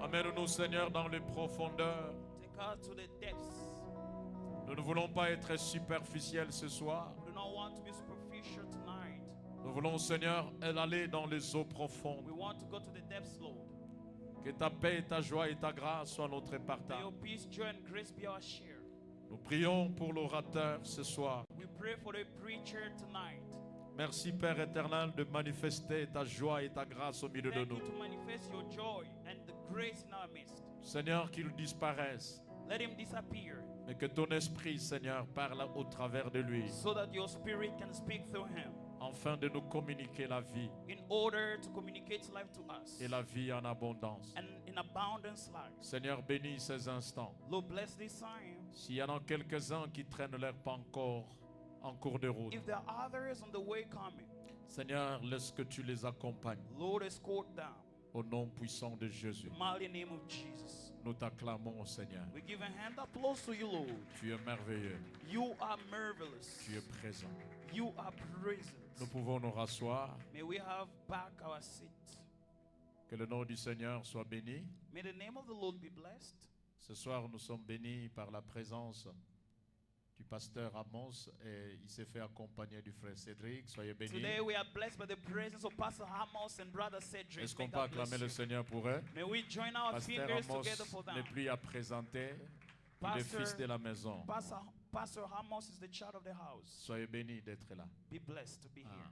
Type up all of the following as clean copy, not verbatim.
Amène-nous, Seigneur, dans les profondeurs. Take us to the depths. Nous ne voulons pas être superficiels ce soir. We do not want to be superficial tonight. Nous voulons, Seigneur, aller dans les eaux We profondes. want to go to the depths, Lord. Que ta paix, ta joie et ta grâce soient notre May partage. your peace, joy, and grace be our share. Nous prions pour l'orateur ce soir. We pray for the preacher tonight. Merci, Père éternel, de manifester ta joie et ta grâce au milieu de Thank nous. you to manifest your joy and the grace in our midst. Seigneur, qu'il disparaisse, Let him disappear mais que ton esprit, Seigneur, parle au travers de lui, so that your spirit can speak through him afin de nous communiquer la vie in order to communicate life to us et la vie en abondance. and in abundance life. Seigneur, bénis ces instants. Lord, bless this time. S'il y en a quelques-uns qui traînent leur pas encore en cours de route, If there are others on the way coming, Seigneur, laisse que tu les accompagnes. Lord, escort down. Au nom puissant de Jésus, In the mighty name of Jesus. nous t'acclamons, Seigneur. We give a hand applause to you, Lord. Tu es merveilleux, You are marvelous. tu es présent. You are present. Nous pouvons nous rasseoir. May we have back our seat. Que le nom du Seigneur soit béni. May the name of the Lord be blessed. Ce soir, nous sommes bénis par la présence du pasteur Amos et il s'est fait accompagner du frère Cédric. Soyez bénis. Today we are blessed by the presence of Pastor Amos and Brother Cedric. Est-ce May qu'on peut God bless acclamer le you. Seigneur pour eux? May we join our Pasteur fingers Amos together for them. n'est plus à présenter. Il est Pastor- fils de la maison. Pastor Amos is the child of the house. Soyez bénis d'être là. Be blessed to be Ah. here.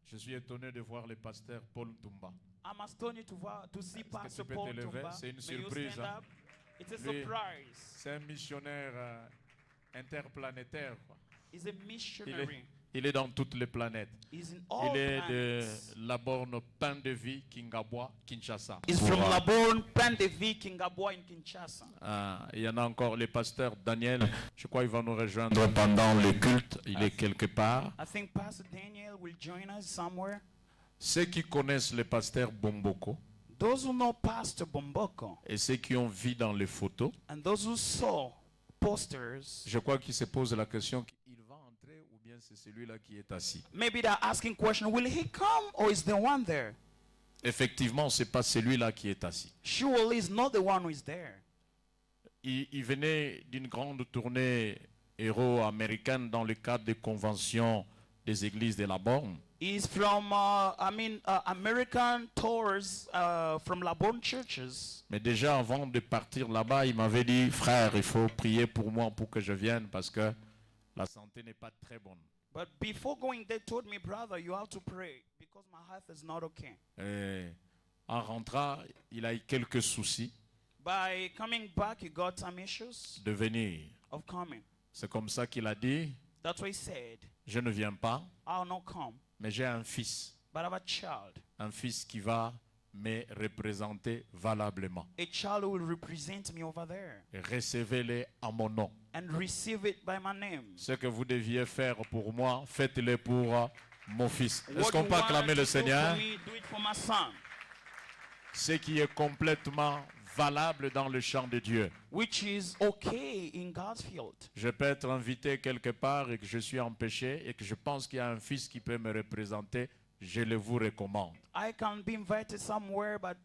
Je suis étonné de voir le pasteur Paul Tumba. I'm astonished to see que Pastor tu peux Paul te lever? Tumba. C'est une May you surprise, stand hein? up? It's a Lui- surprise. C'est un missionnaire interplanétaire, quoi. He's a missionary. Il est dans toutes les planètes. He's in all Il est de planets. la borne Pain de Vie, Kingabwa, Kinshasa. He's from Laborn, Pandevi, Kingabwa in Kinshasa. Ah, il y en a encore le pasteur Daniel. Je crois qu'il va nous rejoindre pendant le culte. Il est quelque part. I think Pastor Daniel will join us somewhere. Ceux qui connaissent le pasteur Bomboko Those who know Pastor Bomboko et ceux qui ont vu dans les photos, and those who saw posters, je crois qu'ils se posent la question, il va entrer ou bien c'est celui-là qui est assis. maybe they're asking question, will he come or is the one there? Effectivement, ce n'est pas celui-là qui est assis. Surely it's not the one who is there. Il venait d'une grande tournée héros-américaine dans le cadre des conventions des églises de la Borne. He's from, American tours from Laborn churches. Mais déjà avant de partir là-bas, il m'avait dit, frère, il faut prier pour moi pour que je vienne parce que la santé n'est pas très bonne. But before going there, told me, brother, you have to pray because my health is not okay. Et en rentrant, il a eu quelques soucis By coming back, he got some issues de venir. of coming. C'est comme ça qu'il a dit, That's why he said, je ne viens pas, I'll not come, mais j'ai un fils but I have a child. qui va me représenter valablement. A child who will represent me over there Et recevez-le à mon nom. and receive it by my name. Ce que vous deviez faire pour moi, faites-le pour mon fils. Est-ce What qu'on you peut want acclamer to le do Seigneur? for me, do it for my son, Ce qui est complètement valable dans le champ de Dieu. which is okay in God's field. Je peux être invité quelque part et que je suis empêché et que je pense qu'il y a un fils qui peut me représenter. Je le vous recommande. I can be invited somewhere, but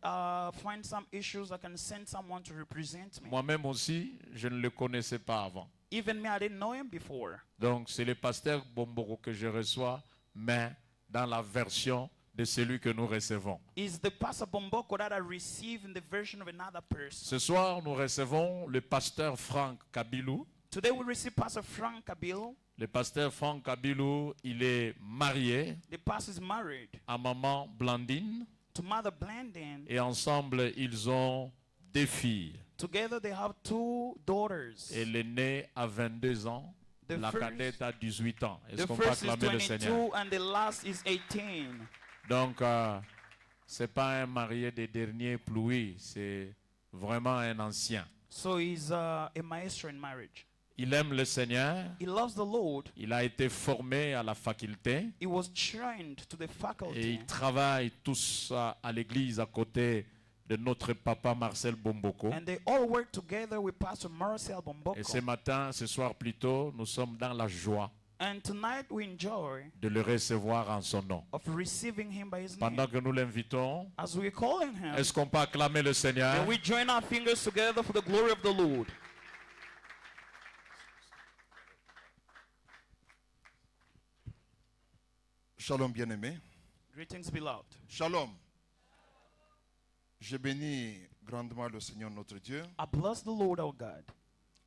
find some issues. I can send someone to represent me. Moi-même aussi, je ne le connaissais pas avant. Even me, I didn't know him before. Donc c'est le pasteur Bomboro que je reçois, mais dans la version de celui que nous recevons. Is the Pastor Bomboko that I received in the version of another person. Ce soir, nous recevons le pasteur Franck Kabilou. Today we receive Pastor Frank Kabil. Le pasteur Franck Kabilou, il est marié The pastor is married à maman Blandine to Mother Blandin. et ensemble, ils ont 2 filles. Together they have 2 daughters. Et l'aînée a 22 ans, The la first- cadette a 18 ans. Est-ce The qu'on peut first is acclamer le Seigneur? 22 and the last is 18. Donc, c'est pas un marié des derniers pluies, c'est vraiment un ancien. So he's a maestro in marriage. Il aime le Seigneur, He loves the Lord. il a été formé à la faculté He was trained to the et faculty. ils travaillent tous à l'église à côté de notre papa Marcel Bomboko. And they all work together with Pastor Marcel Bomboko. Et ce matin, ce soir plutôt, nous sommes dans la joie And tonight we enjoy de le recevoir en son nom. of receiving him by his Pendant name. que nous l'invitons, As we're calling him, est-ce qu'on peut acclamer le Seigneur? then we join our fingers together for the glory of the Lord. Shalom bien-aimé. Greetings, beloved. Shalom. Je bénis grandement le Seigneur notre Dieu I bless the Lord our God,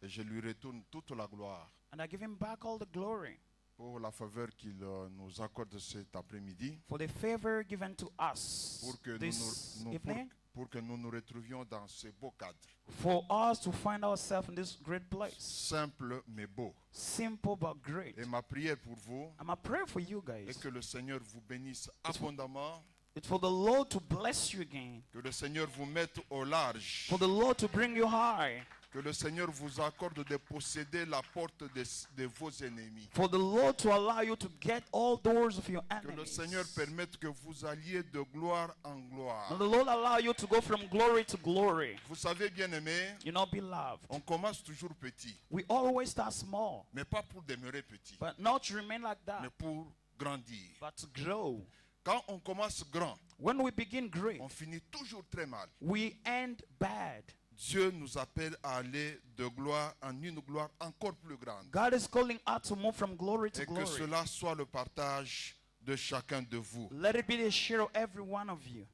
et je lui retourne toute la gloire and I give him back all the glory pour la faveur qu'il nous accorde cet après-midi for the favor given to us pour que this nous, evening, pour que nous nous retrouvions dans ce beau cadre. for us to find ourselves in this great place. Simple mais beau. Simple but great. Et ma prière pour vous I'm a prayer for you est guys. que le Seigneur vous bénisse abondamment, It's for the Lord to bless you again, que le Seigneur vous mette au large, for the Lord to bring you high, que le Seigneur vous accorde de posséder la porte de vos ennemis. for the Lord to allow you to get all doors of your Que le enemies. Seigneur permette que vous alliez de gloire en gloire. And the Lord allow you to go from glory to glory. Vous savez, bien-aimés, You know, beloved, on commence toujours petit, we always start small, mais pas pour demeurer petit, but not to remain like mais that, pour grandir. but to grow. Quand on commence grand, When we begin great, on finit toujours très mal. we end bad. Dieu nous appelle à aller de gloire en une gloire encore plus grande. God is calling us to move from glory to Et que glory. cela soit le partage de chacun de vous. Let it be the share of every one of you.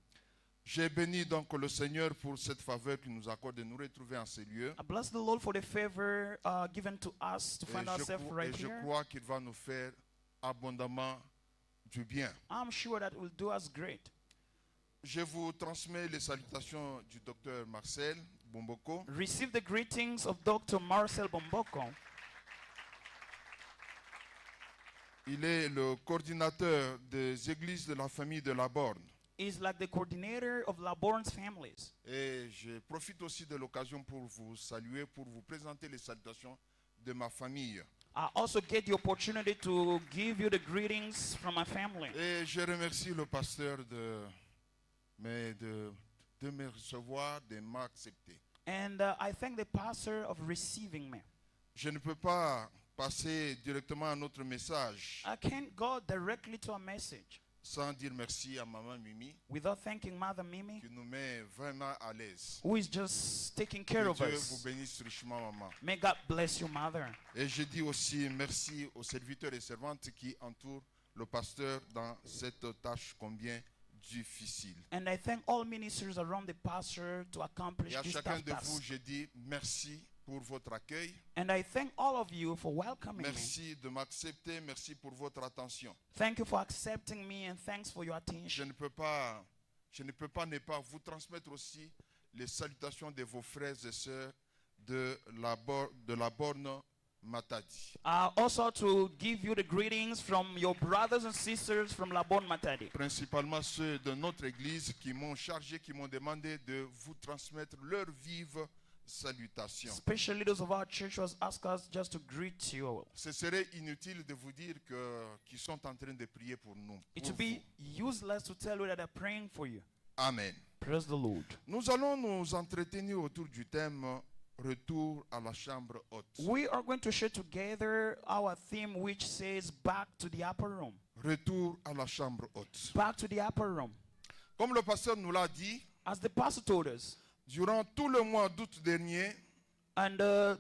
J'ai béni donc le Seigneur pour cette faveur qu'il nous accorde de nous retrouver en ces lieux. I bless the Lord for the favor given to us to Et find ourselves right je here. crois qu'il va nous faire abondamment du bien. I'm sure that will do us great. Je vous transmets les salutations du docteur Marcel Bomboko. Receive the greetings of Dr. Marcel Bomboko. Il est le coordinateur des églises de la famille de la Borne. He's like the coordinator of Laborn's families. Et je profite aussi de l'occasion pour vous saluer, pour vous présenter les salutations de ma famille. I also get the opportunity to give you the greetings from my family. Et je remercie le pasteur de me recevoir, de m'accepter. And I thank the pastor of receiving me. Je ne peux pas passer directement à notre message I can't go directly to a message sans dire merci à Maman Mimi without thanking Mother Mimi, qui nous met vraiment à l'aise. who is just taking care Que of Dieu us. vous bénisse richement, Maman. May God bless you, Mother. Et je dis aussi merci aux serviteurs et servantes qui entourent le pasteur dans cette tâche combien difficile. And I thank all ministers around the pastor to accomplish Et à this chacun tough de vous, task. je dis merci pour votre accueil. And I thank all of you for welcoming me. Merci de m'accepter. Merci pour votre attention. Thank you for accepting me and thanks for your Je attention. ne peux pas ne pas vous transmettre aussi les salutations de vos frères et sœurs de la Borne Matadi. Also to give you the greetings from your brothers and sisters from Labon Matadi. Principalement ceux de notre église qui m'ont chargé, qui m'ont demandé de vous transmettre leurs vives salutations. Especially those of our church who has asked us just to greet you all. Ce serait inutile de vous dire qu'ils sont en train de prier pour nous. It pour would be vous. useless to tell you that they're praying for you. Amen. Praise the Lord. Nous allons nous entretenir autour du thème Retour à la chambre haute. We are going to share together our theme, which says back to the upper room. Retour à la chambre haute. Back to the upper room. Comme le pasteur nous l'a dit, As the pastor told us, durant tout le mois d'août dernier, and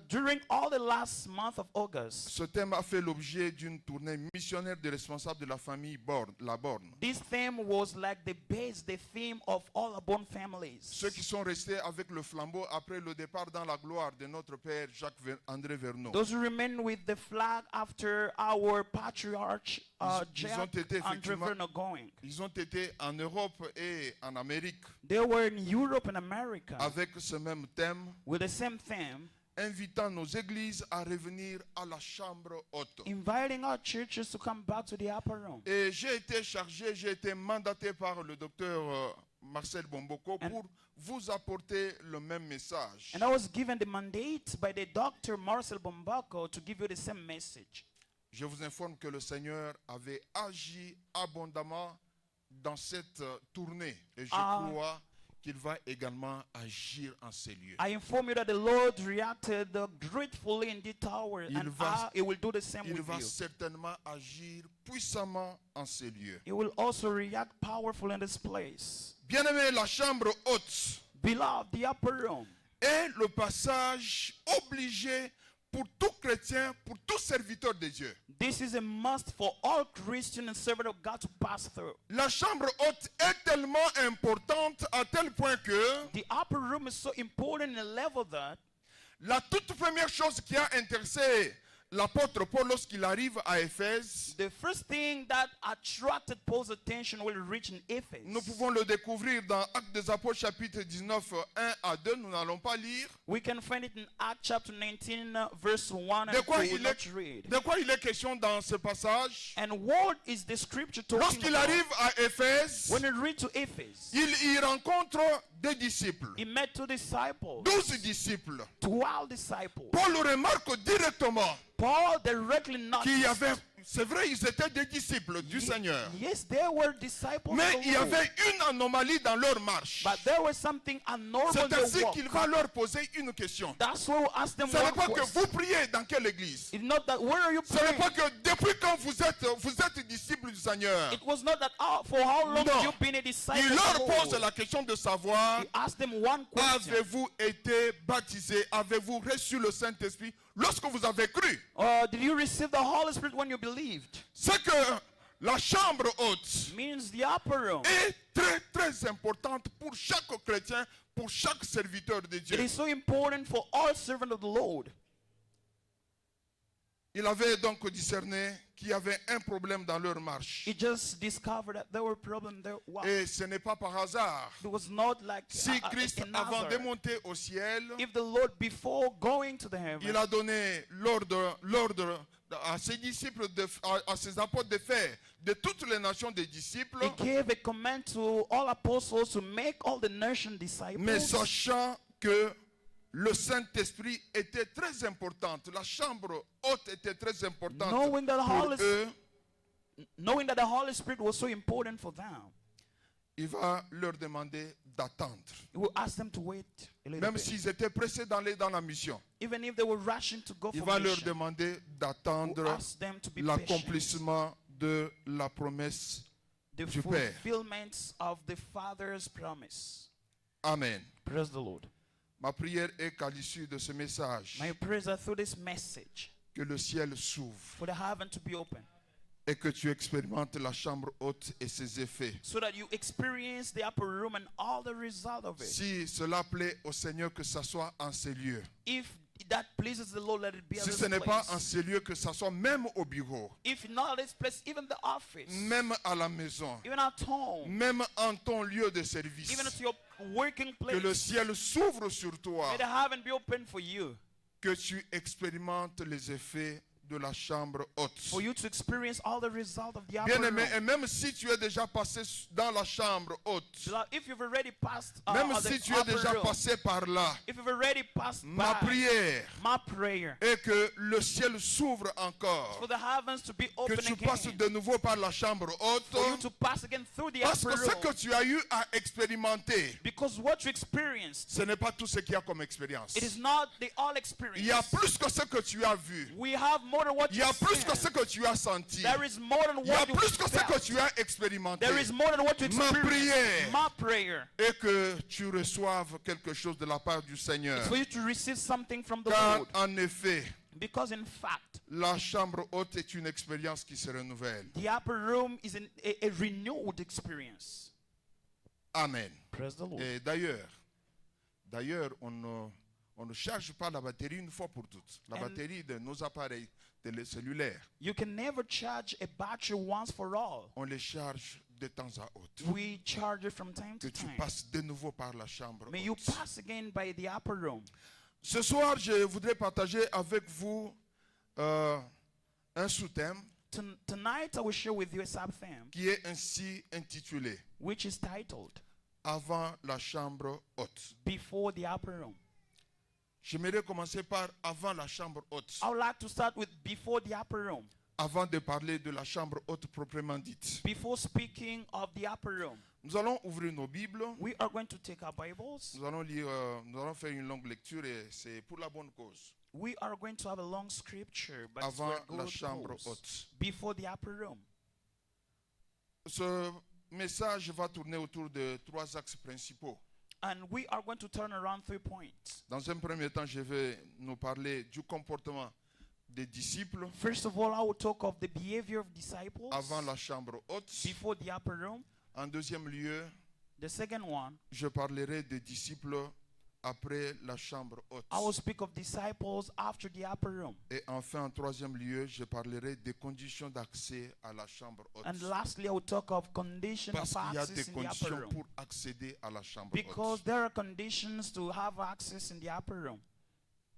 during all the last month of August, ce thème a fait l'objet d'une tournée missionnaire des responsables de la famille La Borne. this theme was like the base, the theme of all Abon families. Ceux qui sont restés avec le flambeau après le départ dans la gloire de notre père Jacques-André Verneau. Those who remain with the flag after our patriarch Ils ont Jack été André effectivement- Verneau going. Ils ont été en Europe et en Amérique They were in Europe and America avec ce même thème, with the same theme, invitant nos églises à revenir à la chambre haute. inviting our churches to come back to the upper room. Et j'ai été mandaté par le docteur Marcel Bomboko pour vous apporter le même message. And I was given the mandate by the Dr. Marcel Bombako to give you the same message. Je vous informe que le Seigneur avait agi abondamment dans cette tournée. Et je crois qu'il va également agir en ces lieux. I inform you that the Lord reacted gratefully in the tower, Il and va- He will do the same Il with va you. certainement agir puissamment en ces lieux. He will also react powerfully in this place. Bien-aimé, la chambre haute Beloved, the upper room est le passage obligé pour tout chrétien, pour tout serviteur de Dieu. this is a must for all Christian and servant of God to pass through. La chambre haute est tellement importante à tel point que The upper room is so important in a level that la toute première chose qui a intéressé l'apôtre Paul lorsqu'il arrive à Éphèse, the first thing that attracted Paul's attention when he reached in Ephesus. nous pouvons le découvrir dans Actes des Apôtres chapitre 19, 1 à 2, nous n'allons pas lire. We can find it in Acts chapter 19, verse 1 and De 2. quoi, We will not read. de quoi il est question dans ce passage? And what is the scripture talking Lorsqu'il about? arrive à Éphèse, When he read to Ephesus, il y rencontre des disciples, he met two disciples, 12 disciples. 12 disciples. Paul remarque directement Paul directly qu'il y noticed. avait, c'est vrai, ils étaient des disciples du Seigneur, Yes, they were disciples mais of the il y Lord. avait une anomalie dans leur marche. But there was something abnormal in C'est their ainsi walk. qu'il va leur poser une question. That's why we asked them Ce n'est one pas que question. vous priez dans quelle église. It's not that where are you Ce n'est praying? pas que depuis quand vous êtes disciple du Seigneur. It was not that for how long Non. have you been a disciple Il of leur the pose Lord? la question de savoir, He asked them one question. avez-vous été baptisé, avez-vous reçu le Saint-Esprit lorsque vous avez cru? Did you receive the Holy Spirit when you believed? C'est que la chambre haute Means the upper room. est très très importante pour chaque chrétien, pour chaque serviteur de It Dieu. is so important for all servants of the Lord. Il avait donc discerné qu'il y avait un problème dans leur marche. He just discovered that there were problems there. Wow. Et ce n'est pas par hasard. It was not like Si Christ, in avant de Nazareth. monter au ciel, If the Lord, before going to the heaven, il a donné l'ordre à ses disciples, à ses apôtres de faire de toutes les nations des disciples, He gave a command to all apostles to make all the nation disciples. mais sachant que le Saint-Esprit était très importante, la chambre haute était très importante Knowing that pour Holy- eux, Knowing that the Holy Spirit was so important for them, il va leur demander d'attendre. He will ask them to wait a little Même bit. s'ils étaient pressés d'aller dans la mission, Even if they were rushing to go il for va leur mission, demander he will d'attendre ask them to be patient. l'accomplissement de la promesse The du Père. fulfillment of the Father's promise. Amen. Praise the Lord. Ma prière est qu'à l'issue de ce message, My prayers are through this message que le ciel s'ouvre for the heaven to be open, et que tu expérimentes la chambre haute et ses effets. so that you experience the upper room and all the result of it. Si cela plaît au Seigneur, que ça soit en ces lieux. If that pleases the Lord, let it be at Si this ce n'est pas place. en ces lieux, que ça soit même au bureau, If not at this place, even the office, même à la maison, even at home, même en ton lieu de service. even at your working Que le place, ciel s'ouvre sur toi, may the heaven be open for you, que tu expérimentes les effets de la chambre haute. for you to experience all the result of the upper Bien-aimé, et room. même si tu es déjà passé dans la chambre haute, Beloved, if you've already passed, même the si tu es upper déjà room, passé par là, if you've already passed ma by, prière my prayer est que le ciel s'ouvre encore, for the heavens to be que open tu again, passes de nouveau par la chambre haute, for you to pass again through the parce upper que ce room, que tu as eu à expérimenter, because what you experienced, ce n'est pas tout ce qu'il y a comme expérience. it is not the all Il y a experience. plus que ce que tu as vu. We have more than what Il y you a plus que experienced. ce que tu as senti. There is more than Il y a what you plus que ce que felt. tu as expérimenté. There is more than what you Ma experienced. prière My prayer et que tu reçoives quelque chose de la part du Seigneur. is for you to receive something from the Car Lord. en effet, Because in fact, la chambre haute est une expérience qui se renouvelle. the upper room is a renewed experience. Amen. Praise the Lord. Et d'ailleurs, on ne charge pas la batterie une fois pour toutes. La And- batterie de nos appareils cellulaires, You can never charge a battery once for all. on les charge de temps à autre. We charge it from time Que to tu time. passes de nouveau par la chambre May you haute. pass again by the upper room. Ce soir, je voudrais partager avec vous un sous-thème Tonight I will share with you a sub-theme qui est ainsi intitulé which is titled Avant la chambre haute. Before the Upper Room. J'aimerais commencer par avant la chambre haute, I would like to start with before the upper room. avant de parler de la chambre haute proprement dite. Before speaking of the upper room, Nous allons ouvrir nos Bibles. We are going to take our Bibles. Nous allons lire, nous allons faire une longue lecture et c'est pour la bonne cause. We are going to have a long scripture, but it's Avant for a la good chambre cause. haute. Before the upper room. Ce message va tourner autour de 3 axes principaux. And we are going to turn around 3 points. Dans un premier temps, je vais nous parler du comportement des disciples First of all, I will talk of the behavior of disciples avant la chambre haute. before the upper room. En deuxième lieu, The second one, je parlerai des disciples après la chambre haute. I will speak of disciples after the upper room. Et enfin, en troisième lieu, je parlerai des conditions d'accès à la chambre haute. And lastly, I will talk of conditions Parce of qu'il y a access des in the upper conditions room. pour accéder à la chambre Because haute. there are conditions to have access in the upper room.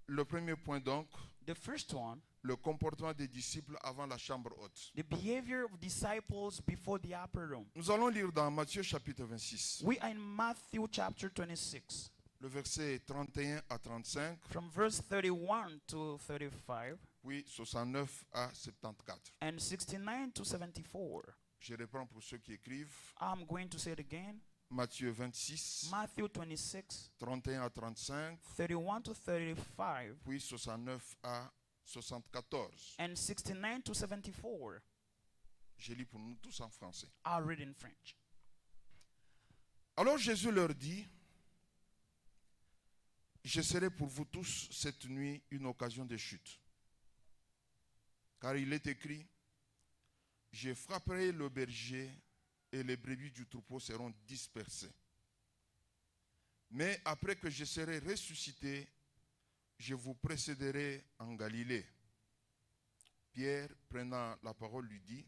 Le premier point donc, The first one, le comportement des disciples avant la chambre haute. the behavior of disciples before the upper room. Nous allons lire dans Matthieu chapitre 26, We are in Matthew chapter 26, le verset 31 à 35, from verse 31 to 35, puis 69 à 74. and 69 to 74. Je reprends pour ceux qui écrivent. I'm going to say it again. Matthieu 26, Matthew 26, 31 à 35, 31 to 35, puis 69 à 74. and 69 to 74. Je lis pour nous tous en français. I'll read in French. Alors Jésus leur dit, je serai pour vous tous cette nuit une occasion de chute. Car il est écrit, je frapperai le berger et les brebis du troupeau seront dispersées. Mais après que je serai ressuscité, je vous précéderai en Galilée. Pierre, prenant la parole, lui dit,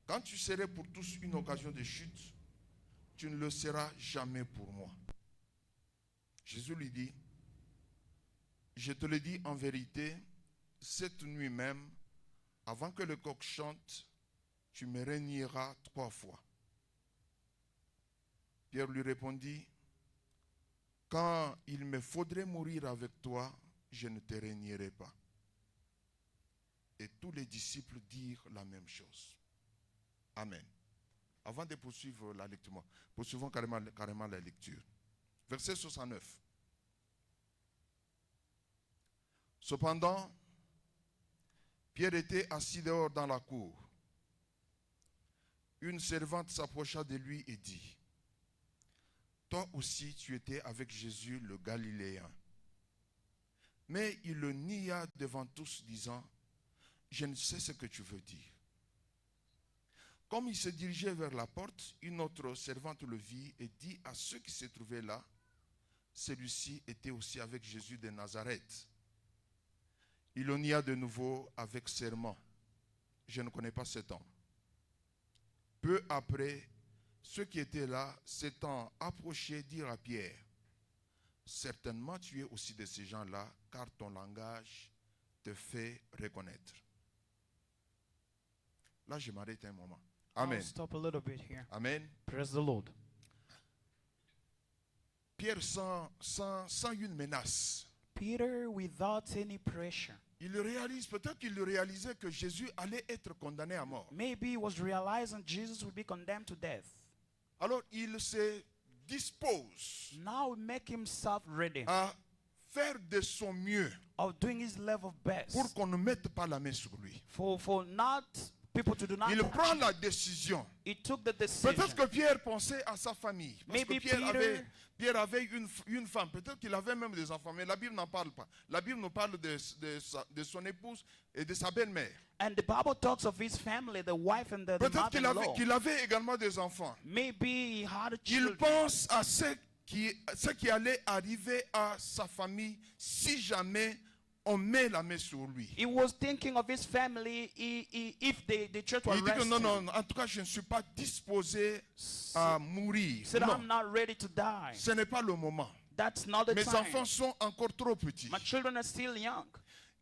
quand tu serais pour tous une occasion de chute, tu ne le seras jamais pour moi. Jésus lui dit, je te le dis en vérité, cette nuit même, avant que le coq chante, tu me renieras 3 fois. Pierre lui répondit, quand il me faudrait mourir avec toi, je ne te renierai pas. Et tous les disciples dirent la même chose. Amen. Avant de poursuivre la lecture, poursuivons carrément la lecture. Verset 69. Cependant, Pierre était assis dehors dans la cour. Une servante s'approcha de lui et dit, toi aussi tu étais avec Jésus le Galiléen. Mais il le nia devant tous, disant, je ne sais ce que tu veux dire. Comme il se dirigeait vers la porte, une autre servante le vit et dit à ceux qui se trouvaient là, celui-ci était aussi avec Jésus de Nazareth. Il le nia de nouveau avec serment. Je ne connais pas cet homme. Peu après, ceux qui étaient là, s'étant approchés, dirent à Pierre, certainement tu es aussi de ces gens-là, car ton langage te fait reconnaître. Là, je m'arrête un moment. Amen. I'll stop a little bit here. Amen. Praise the Lord. Pierre sans une menace. Peter, without any pressure. Il réalise, peut-être qu'il réalisait que Jésus allait être condamné à mort. Maybe he was realizing Jesus would be condemned to death. Alors il se dispose Now he make himself ready à faire de son mieux of doing his level best pour qu'on ne mette pas la main sur lui. for not people to do not Il touch prend him. la décision. He took the decision. Peut-être que Pierre pensait à sa famille. Parce que Maybe Pierre avait une femme. Peut-être qu'il avait même des enfants. Mais la Bible n'en parle pas. La Bible nous parle de son épouse et de sa belle-mère. And the Bible talks of his family, the wife and the Peut-être qu'il mother-in-law. qu'il avait également des enfants. Maybe he had a Il children. pense à ce qui allait arriver à sa famille si jamais on met la main sur lui. He was thinking of his family if the church were Il dit que arrested. non, en tout cas, je ne suis pas disposé à mourir. Said, Non, I'm not ready to die. ce n'est pas le moment. That's not the Mes time. enfants sont encore trop petits. My children are still young.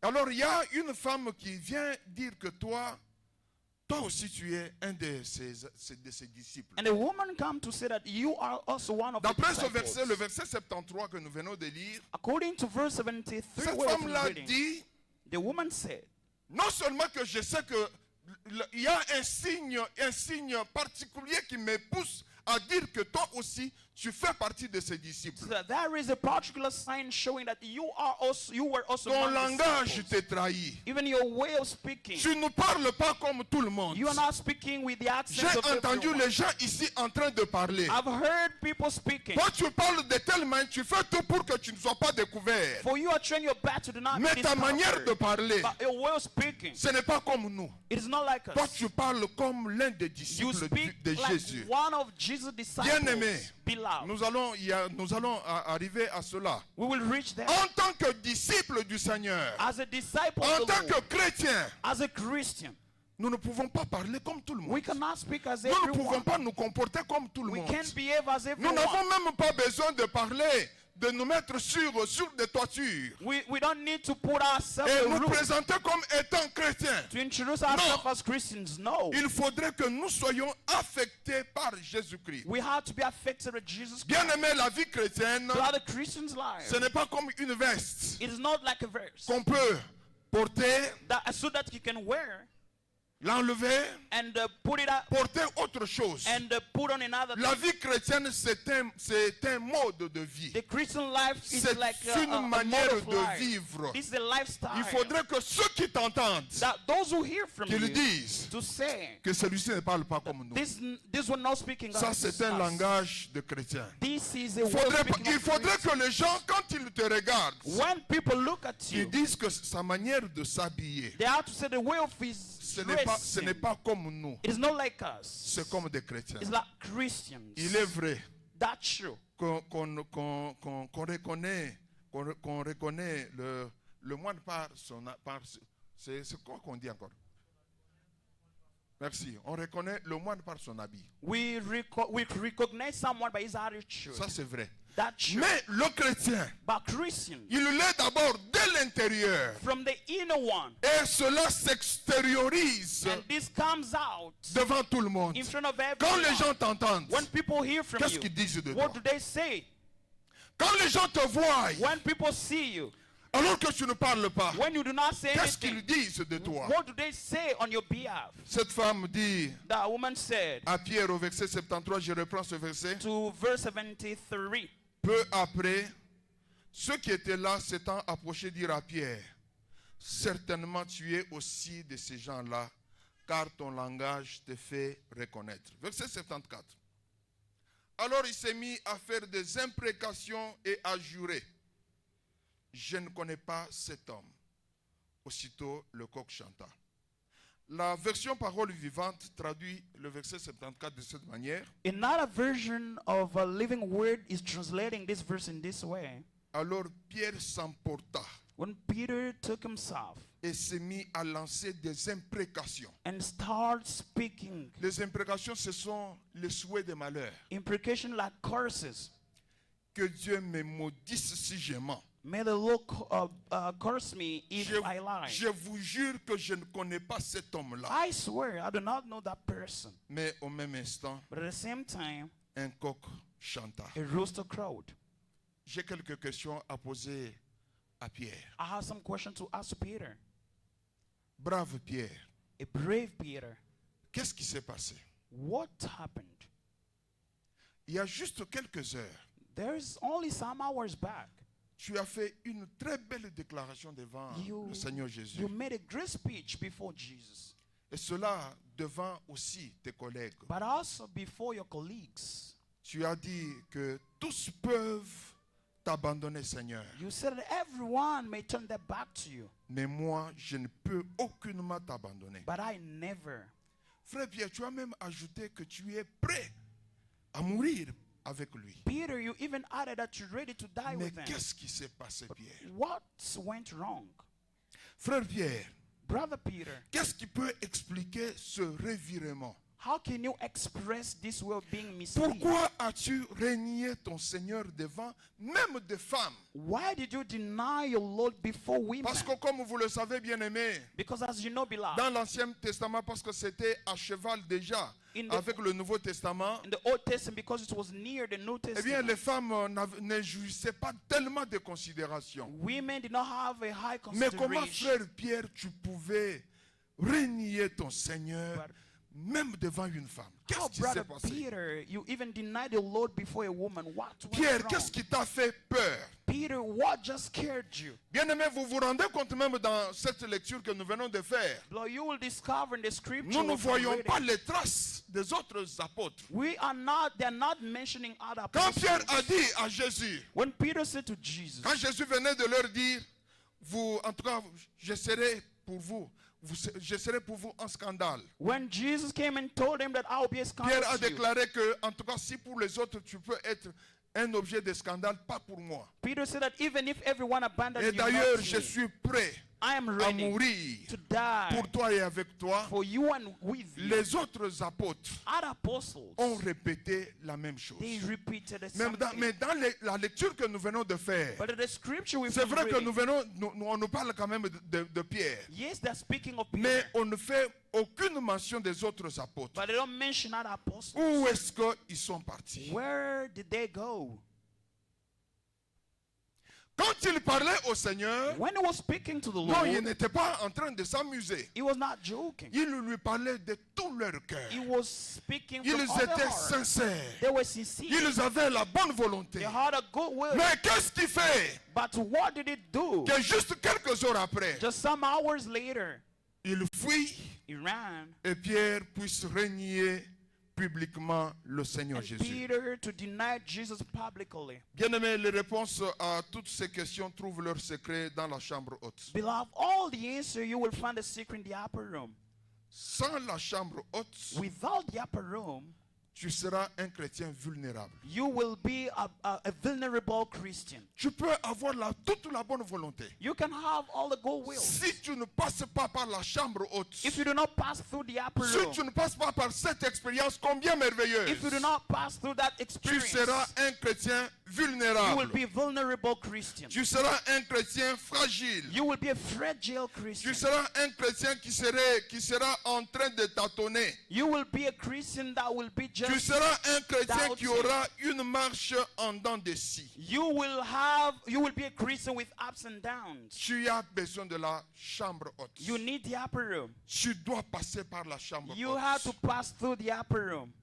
Alors, il y a une femme qui vient dire que toi aussi tu es un de ses disciples. And a woman come to say that you are also one of the D'après ce disciples. verset, le verset 73 que nous venons de lire, According to verse 73, cette where we've femme-là reading, dit, the woman said, non seulement que je sais que il y a un signe particulier qui me pousse à dire que toi aussi, tu fais partie de ces disciples. So there is a particular sign showing that you were also Ton among the langage disciples. te trahit. Even your way of speaking. Tu ne parles pas comme tout le monde. You are not speaking with the accent J'ai of entendu everyone. les gens ici en train de parler. I've heard people speaking. Toi, tu parles de telle manière, tu fais tout pour que tu ne sois pas découvert. For you are trying your best to do not Mais be ta manière de discovered. parler, But your way of speaking, ce n'est pas comme nous. it is not like Toi, us. tu parles comme l'un des You disciples speak de like Jésus. one of Jesus' disciples. Bien-aimé, Beloved. nous allons arriver à cela. We will reach there. En tant que disciple du Seigneur, As a disciple en of the tant Lord, que chrétien, as a Christian, nous ne pouvons pas parler comme tout le we monde. cannot speak as Nous ne pouvons everyone. pas nous comporter comme tout le We monde. can't behave as Nous everyone. n'avons même pas besoin de parler, de nous mettre sur des toitures We don't need to put ourselves et in nous room présenter comme étant chrétiens. to introduce ourselves as Christians. No. Il faudrait que nous soyons affectés par Jésus-Christ. We have to be affected with Jesus Christ. Bien-aimé, la vie chrétienne, But the Christian's life, ce n'est pas comme une veste it is not like a verse qu'on peut porter, so that you can wear l'enlever, and put it up porter autre chose. and put on another La thing. vie chrétienne, c'est un mode de vie. The Christian life is C'est like une a mode manière of de life. vivre. This is a lifestyle. Il faudrait que ceux qui t'entendent, That those who hear from qu'ils you disent to say que celui-ci ne parle pas comme nous. this one not speaking Ça, as c'est un us. langage de chrétien. This is a way of speaking Il of faudrait Christian. que les gens, quand ils te regardent, When people look at ils you, disent que sa manière de s'habiller, they have to say the way of his ce n'est dressing. pas comme nous. It is not like us. C'est comme des chrétiens. It's like Christians. Il est vrai That's true. qu'on reconnaît le moine par son... C'est quoi qu'on dit encore? Merci. On reconnaît le moine par son habit. We recognize someone by his attitude. Ça, c'est vrai. That's true. Mais le chrétien, But Christian, il l'est d'abord de l'intérieur. from the inner one, Et cela s'extériorise and this comes out devant tout le monde. in front of Quand les everyone. gens t'entendent, When people hear from qu'est-ce you, qu'ils disent de what toi? do they say? Quand les gens te voient, When people see you, alors que tu ne parles pas, when you do not say qu'est-ce qu'ils anything, disent de toi? what do they say on your behalf? Cette femme dit That woman said à Pierre au verset 73, je reprends ce verset. to verse 73. Peu après, ceux qui étaient là s'étant approchés dirent à Pierre, certainement tu es aussi de ces gens-là, car ton langage te fait reconnaître. Verset 74. Alors il s'est mis à faire des imprécations et à jurer. Je ne connais pas cet homme. Aussitôt le coq chanta. La version parole vivante traduit le verset 74 de cette manière. Another version of a living word is translating this verse in this way. Alors Pierre s'emporta When Peter took himself et s'est mis à lancer des imprécations. and started speaking Les imprécations, ce sont les souhaits de malheur. imprecation like curses. Que Dieu me maudisse si je mens. May the Lord curse me if I lie. Je vous jure que je ne connais pas cet homme-là. I swear I do not know that person. Mais au même instant, But at the same time, un coq chanta. a rooster crowed. J'ai quelques questions à poser à Pierre. I have some questions to ask Peter. Brave Pierre, A brave Peter. qu'est-ce qui s'est passé? What happened? Il y a juste quelques heures, There's only some hours back. tu as fait une très belle déclaration devant le Seigneur Jésus. You made a great speech before Jesus. Et cela devant aussi tes collègues. But also before your colleagues. Tu as dit que tous peuvent t'abandonner, Seigneur. You said that everyone may turn their back to you. Mais moi, je ne peux aucunement t'abandonner. But I never. Frère Pierre, tu as même ajouté que tu es prêt à mourir avec lui. Peter, you even added that you're ready to die Mais with him. qu'est-ce qui s'est passé, Pierre? What went wrong? Frère Pierre, Brother Peter, qu'est-ce qui peut expliquer ce revirement? how can you express this way of being misled? Pourquoi as-tu régné ton Seigneur devant même des femmes? Why did you deny your Lord before women? Parce que comme vous le savez bien aimé, Because as you know, beloved, dans l'Ancien Testament, parce que c'était à cheval déjà In the- avec le Nouveau Testament, in the Old Testament, because it was near the New eh bien Testament, les femmes ne jouissaient pas tellement de considération. women did not have a high Mais comment, consideration. frère Pierre, tu pouvais régner ton Seigneur même devant une femme. Qu'est-ce How, qui s'est brother passé? Peter, you even denied the Lord before a woman. What went Pierre, wrong? qu'est-ce qui t'a fait peur? Peter, what just scared you? Bien-aimé, vous vous rendez compte même dans cette lecture que nous venons de faire. Lord, you will discover in the scripture. Nous ne what we're voyons reading, pas les traces des autres apôtres. they're not mentioning other Quand apostles. Pierre a dit à Jésus, When Peter said to Jesus, quand Jésus venait de leur dire, vous, en tout cas, je serai pour vous, je serai pour vous un scandale. when Jesus came and told him that I will be a scandal Pierre a to you, déclaré que, en tout cas, si pour les autres tu peux être un objet de scandale, pas pour moi. Peter said that even if everyone abandons Et you, d'ailleurs, not je me. suis prêt I am à ready mourir to die pour toi et avec toi. for you and with you. Les autres apôtres Other apostles, ont répété la même chose. they repeated the Même same dans, thing. mais dans la lecture que nous venons de faire, But in the scripture we've c'est been vrai que reading, on nous parle quand même de Pierre. yes, they're speaking of Mais Peter, on ne fait aucune mention des autres apôtres. but they don't mention other apostles. Où est-ce qu'ils sont partis? Where did they go? Quand il parlait au Seigneur, When he was speaking to the non, il Lord, n'était pas en train de s'amuser. he was not joking. Il lui parlait de tout leur cœur. He was speaking from Ils all their étaient heart. sincères. They were sincere. Ils avaient la bonne volonté. They had a good will. Mais qu'est-ce qu'il fait? But what did it do? Que juste quelques heures après, Just some hours later, il fuit he ran. et Pierre puisse renier publiquement le Seigneur And Jésus. Peter to deny Jesus publicly. Bien-aimés, les réponses à toutes ces questions trouvent leur secret dans la chambre haute. Beloved, all the answer you will find the secret in the upper room. Sans la chambre haute, Without the upper room, tu seras un chrétien vulnérable. you will be a vulnerable Christian. Tu peux avoir toute la bonne volonté. You can have all the good will. Si tu ne passes pas par la chambre haute, If you do not pass through the upper si room, tu ne passes pas par cette expérience combien merveilleuse, if you do not pass through that tu experience, seras un chrétien you will vulnérable. be a vulnerable Christian. Tu seras un chrétien fragile. You will be a fragile Tu Christian. seras un chrétien qui sera en train de tâtonner. You will be a Christian that will be Tu just. seras un chrétien doubting. qui aura une marche en dents de scie. You will be a Christian with ups and downs. Tu as besoin de la chambre haute. You need the upper room. Tu dois passer par la chambre You haute. have to pass through the upper room.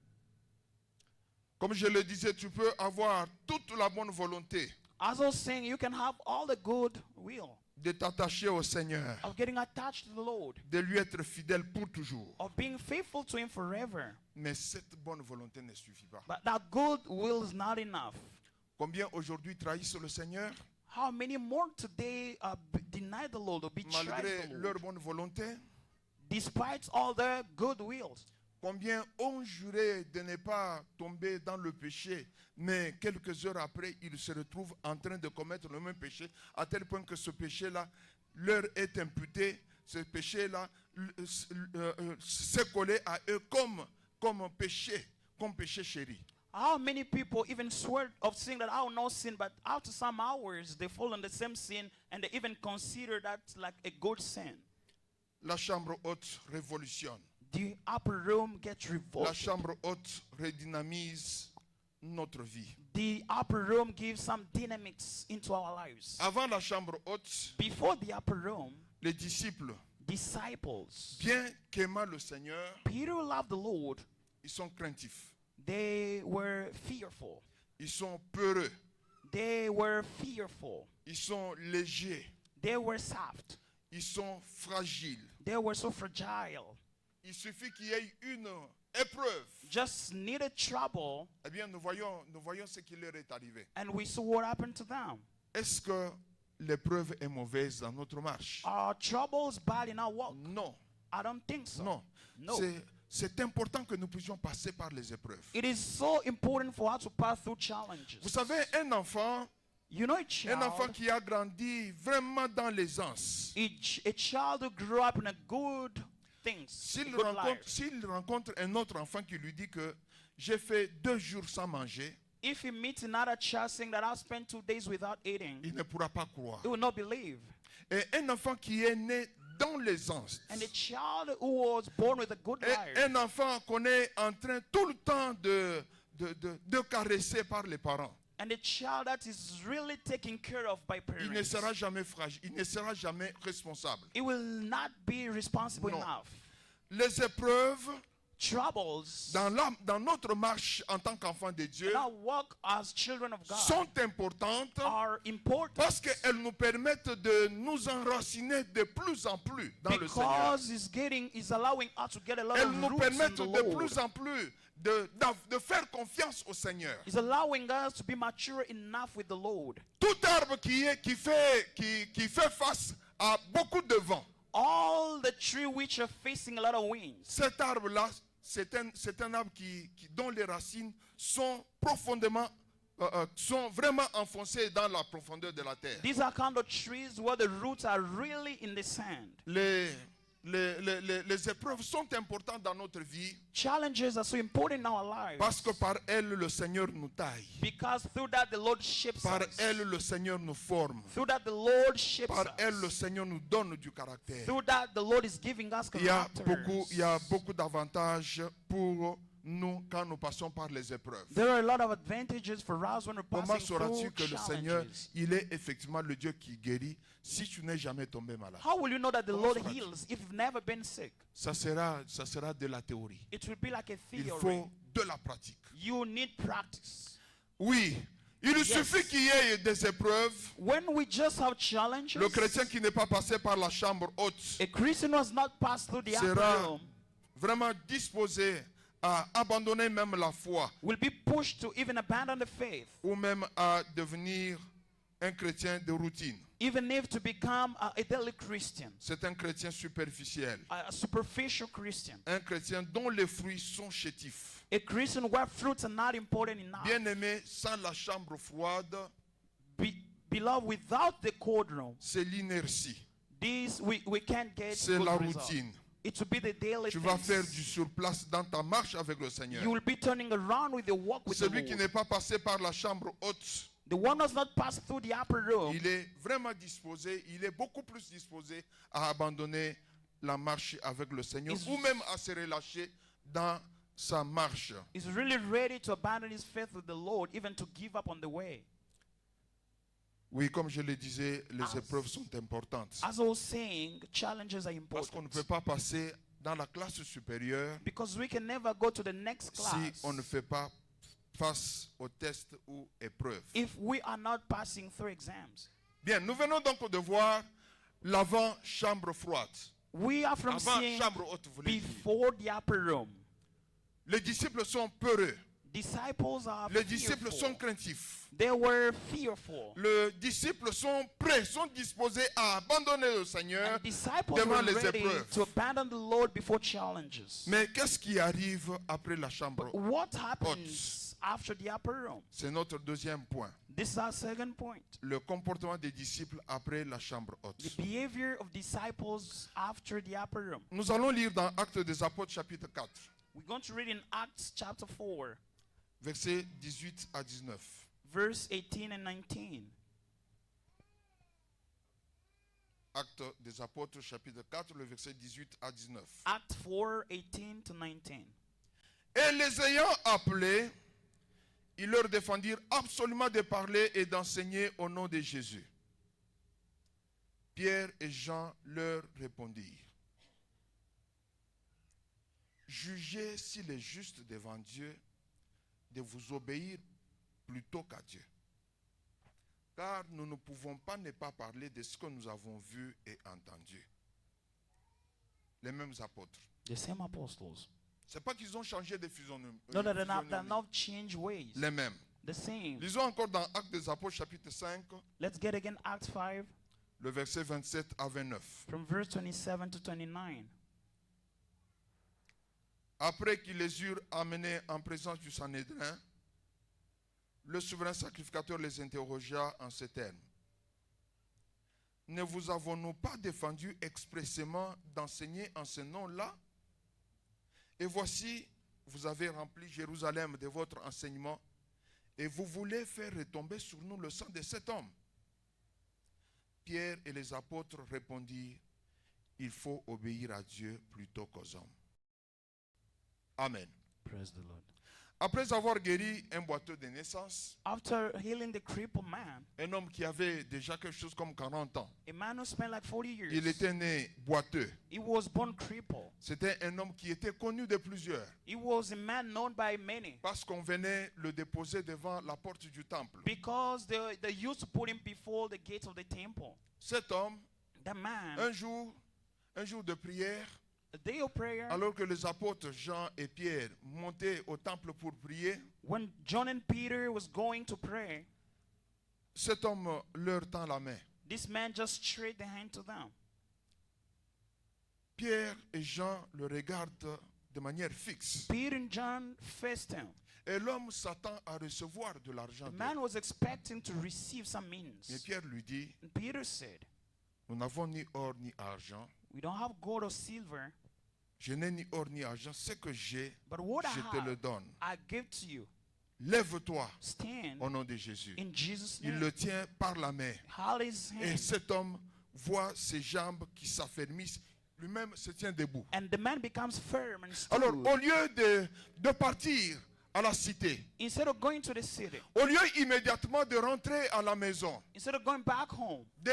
Comme je le disais, tu peux avoir toute la bonne volonté As I was saying, you can have all the good will de t'attacher au Seigneur, of getting attached to the Lord, de lui être fidèle pour toujours. of being faithful to Him forever. Mais cette bonne volonté ne suffit pas. But that good will is not enough. Combien aujourd'hui trahissent le Seigneur How many more today deny the Lord or betray malgré the leur Lord, bonne volonté? despite all their good wills? Combien ont juré de ne pas tomber dans le péché, mais quelques heures après, ils se retrouvent en train de commettre le même péché, à tel point que ce péché-là leur est imputé, ce péché-là s'est collé à eux comme péché chéri. How many people even swear of saying that I will not sin, but after some hours they fall in the same sin and they even consider that like a good sin? La chambre haute révolutionne. The upper room gets La revolted. chambre haute redynamise notre vie. The upper room gives some dynamics into our lives. Avant la chambre haute, Before the upper room, les disciples, disciples, bien qu'aimant le Seigneur, Peter loved the Lord. ils sont craintifs, They were fearful. ils sont peureux, They were fearful. ils sont légers, They were soft. ils sont fragiles. They were so fragile. Il suffit qu'il y ait une épreuve. Just needed trouble, Eh bien, nous voyons ce qui leur est arrivé. and we saw what happened to them. Est-ce que l'épreuve est mauvaise dans notre marche? Are troubles bad in our walk? Non, I don't think so. non. No. C'est important que nous puissions passer par les épreuves. It is so important for us to pass through challenges. Vous savez, un enfant You know, a Un enfant child, qui a grandi vraiment dans l'aisance, a child who grew up in a good things, s'il good life. rencontre un autre enfant qui lui dit que j'ai fait 2 jours sans manger, If he meets another child saying that I spent 2 days without eating, il ne pourra pas croire. he will not believe. Et un enfant qui est né dans l'aisance, And a child who was born with a good life, et un enfant qu'on est en train tout le temps de caresser par les parents, and a child that is really taken care of by il ne parents, sera jamais fragile, il ne sera jamais responsable. he will not be responsible No. enough. Les épreuves troubles dans notre marche en tant qu'enfants de Dieu in our walk as children of God sont importantes are important parce qu'elles nous permettent de nous enraciner de plus en plus dans le Seigneur. because it's allowing us to get a lot Elles of nous roots in permettent the de Lord. plus en plus de faire confiance au Seigneur. It's allowing us to be mature enough with the Lord. Tout arbre qui fait face à beaucoup de vent, All the tree which are facing a lot of winds, cet arbre-là, c'est un arbre dont les racines sont profondément, sont vraiment enfoncées dans la profondeur de la terre. these are kind of trees where the roots are really in the sand. Les épreuves sont importantes dans notre vie Challenges are so important in our lives parce que par elles, le Seigneur nous taille. because through that the Lord shapes Par us. elles, le Seigneur nous forme. Through that the Lord shapes Par elles, le us. Seigneur nous donne du caractère. Through that the Lord is giving us Il y a characters. beaucoup d'avantages pour nous quand nous passons par les épreuves. There are a lot of advantages for us when we're Comment passing sauras-tu through que le Seigneur, challenges. il est effectivement le Dieu qui guérit si tu n'es jamais tombé malade? How will you know that the Comment Lord sauras-tu? heals if you've never been sick? Ça sera de la théorie. It will be like a Il theory. faut de la pratique. You need practice. Oui, il Yes. suffit qu'il y ait des épreuves. When we just have challenges, Le chrétien qui n'est pas passé par la chambre haute a Christian who has not passed through the upper sera room vraiment disposé à abandonner même la foi will be pushed to even abandon the faith, ou même à devenir un chrétien de routine. even if to become a daily Christian, C'est un chrétien superficiel, a superficial Christian, un chrétien dont les fruits sont chétifs. a Christian where fruits are not important enough. Bien-aimé, sans la chambre froide, Beloved, without the cold room, c'est l'inertie, this we can't get c'est good la results. routine. It will be the daily Tu vas faire things. du surplace dans ta marche avec le Seigneur. You will be turning around with your walk with the Celui qui Lord. n'est pas passé par la chambre haute, The one who has not passed through the upper room il est vraiment disposé, il est beaucoup plus disposé à abandonner la marche avec le Seigneur Is- ou même à se relâcher dans sa marche. is really ready to abandon his faith with the Lord, even to give up on the way. Oui, comme je le disais, les As- épreuves sont importantes. As I was saying, challenges are Parce qu'on ne important. peut pas passer dans la classe supérieure Because we can never go to the next si class on ne fait pas face aux tests ou épreuves. if we are not passing through exams. Bien, nous venons donc de voir l'avant-chambre froide. We are from seeing Avant-chambre haute, vous voulez dire. before the upper room. Les disciples sont peureux. Disciples are Les disciples sont fearful. craintifs. They were fearful. Les disciples sont prêts, sont disposés à abandonner le Seigneur And disciples devant were les ready épreuves. to abandon the Lord before challenges. Mais qu'est-ce qui arrive après la chambre? What happens after the upper room? C'est notre deuxième point. This is our second point. Le comportement des disciples après la chambre haute. The behavior of disciples after the upper room. Nous allons lire dans Actes des Apôtres chapitre 4, We're going to read in Acts chapter 4, versets 18 à 19. verse 18 and 19. Actes des Apôtres chapitre 4, le verset 18 à 19. Acts 4, 18 to 19. Et les ayant appelés, ils leur défendirent absolument de parler et d'enseigner au nom de Jésus. Pierre et Jean leur répondirent: Jugez s'il est juste devant Dieu de vous obéir plutôt qu'à Dieu. Car nous ne pouvons pas ne pas parler de ce que nous avons vu et entendu. Les mêmes apôtres. The same apostles. Ce n'est pas qu'ils ont changé de physionomie. No, no, they're not changed ways. Les mêmes. The same. Lisons encore dans Actes des Apôtres chapitre 5, Let's get again Acts 5 le verset 27 à 29. from verse 27 to 29. Après qu'ils les eurent amenés en présence du Sanhédrin, le souverain sacrificateur les interrogea en ces termes: Ne vous avons-nous pas défendu expressément d'enseigner en ce nom-là? Et voici, vous avez rempli Jérusalem de votre enseignement, et vous voulez faire retomber sur nous le sang de cet homme. Pierre et les apôtres répondirent: Il faut obéir à Dieu plutôt qu'aux hommes. Amen. Praise the Lord. Après avoir guéri un boiteux de naissance, After healing the crippled man, un homme qui avait déjà quelque chose comme 40 ans, a man who spent like 40 years, il était né boiteux. he was born crippled. C'était un homme qui était connu de plusieurs He was a man known by many parce qu'on venait le déposer devant la porte du temple. because they used to put him before the gates of the temple. Cet homme, That man, un jour de prière, a day of prayer, alors que les apôtres Jean et Pierre montaient au temple pour prier, when John and Peter was going to pray, cet homme leur tend la main. this man just straight the hand to them. Pierre et Jean le regardent de manière fixe. Peter and John faced him. Et l'homme s'attend à recevoir de l'argent. The d'eux. man was expecting to receive some Mais means. Pierre lui dit, And Peter said, nous n'avons ni or ni argent. we don't have gold or silver, Je n'ai ni or ni argent. Ce que j'ai, but what I je te le have, donne. I give to you. Lève-toi Stand au nom de Jésus. in Jesus' Il name. le tient par la main. Hold his Et hand. cet homme voit ses jambes qui s'affermissent. Lui-même se tient debout. And the man becomes firm and Alors, stood. au lieu de partir à la cité, Instead of going to the city, au lieu immédiatement de rentrer à la maison, instead of going back home de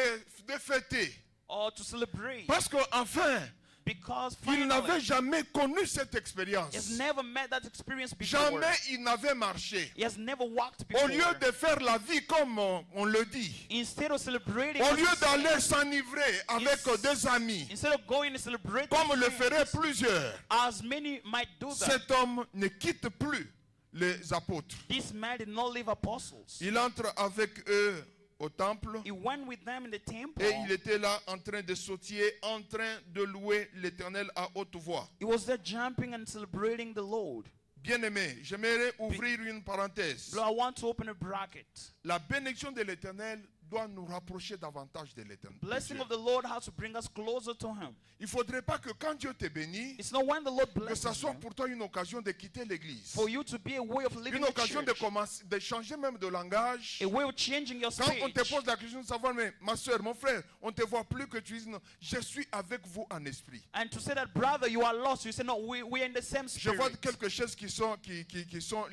fêter, or to celebrate, parce qu'enfin, because il n'avait finally, jamais connu cette he has expérience. never met that experience before. Jamais il n'avait marché. He has never walked Au before. lieu de faire la vie comme on le dit, Instead of celebrating, au as lieu we say, d'aller s'enivrer avec Yes. des amis, instead of going and celebrating, comme le with feraient friends, plusieurs, as many might do that, cet homme ne quitte plus les apôtres. this man did not leave apostles. Il entre avec eux au temple He went with them in the temple. et il était là en train de sautiller, en train de louer l'Éternel à haute voix. He was there jumping and celebrating the Lord. Bien-aimé, j'aimerais ouvrir une parenthèse. Lord, I want to open a bracket. La bénédiction de l'Éternel doit nous rapprocher davantage de l'Éternel. Blessing of the Lord has to bring us closer to Him. Il ne faudrait pas que quand Dieu te bénit, It's not when the Lord que blesses ça soit you, pour toi une occasion de quitter l'église. for you to be a way of living Une the occasion de church, commencer, de changer même de langage. a way of changing your Quand on te speech. pose la question de savoir, mais ma soeur, mon frère, on ne te voit plus que tu dis non, je suis avec vous en esprit. And to say that, brother, you are lost. You say, no, we are in the same Je vois spirit. quelques chaises qui sont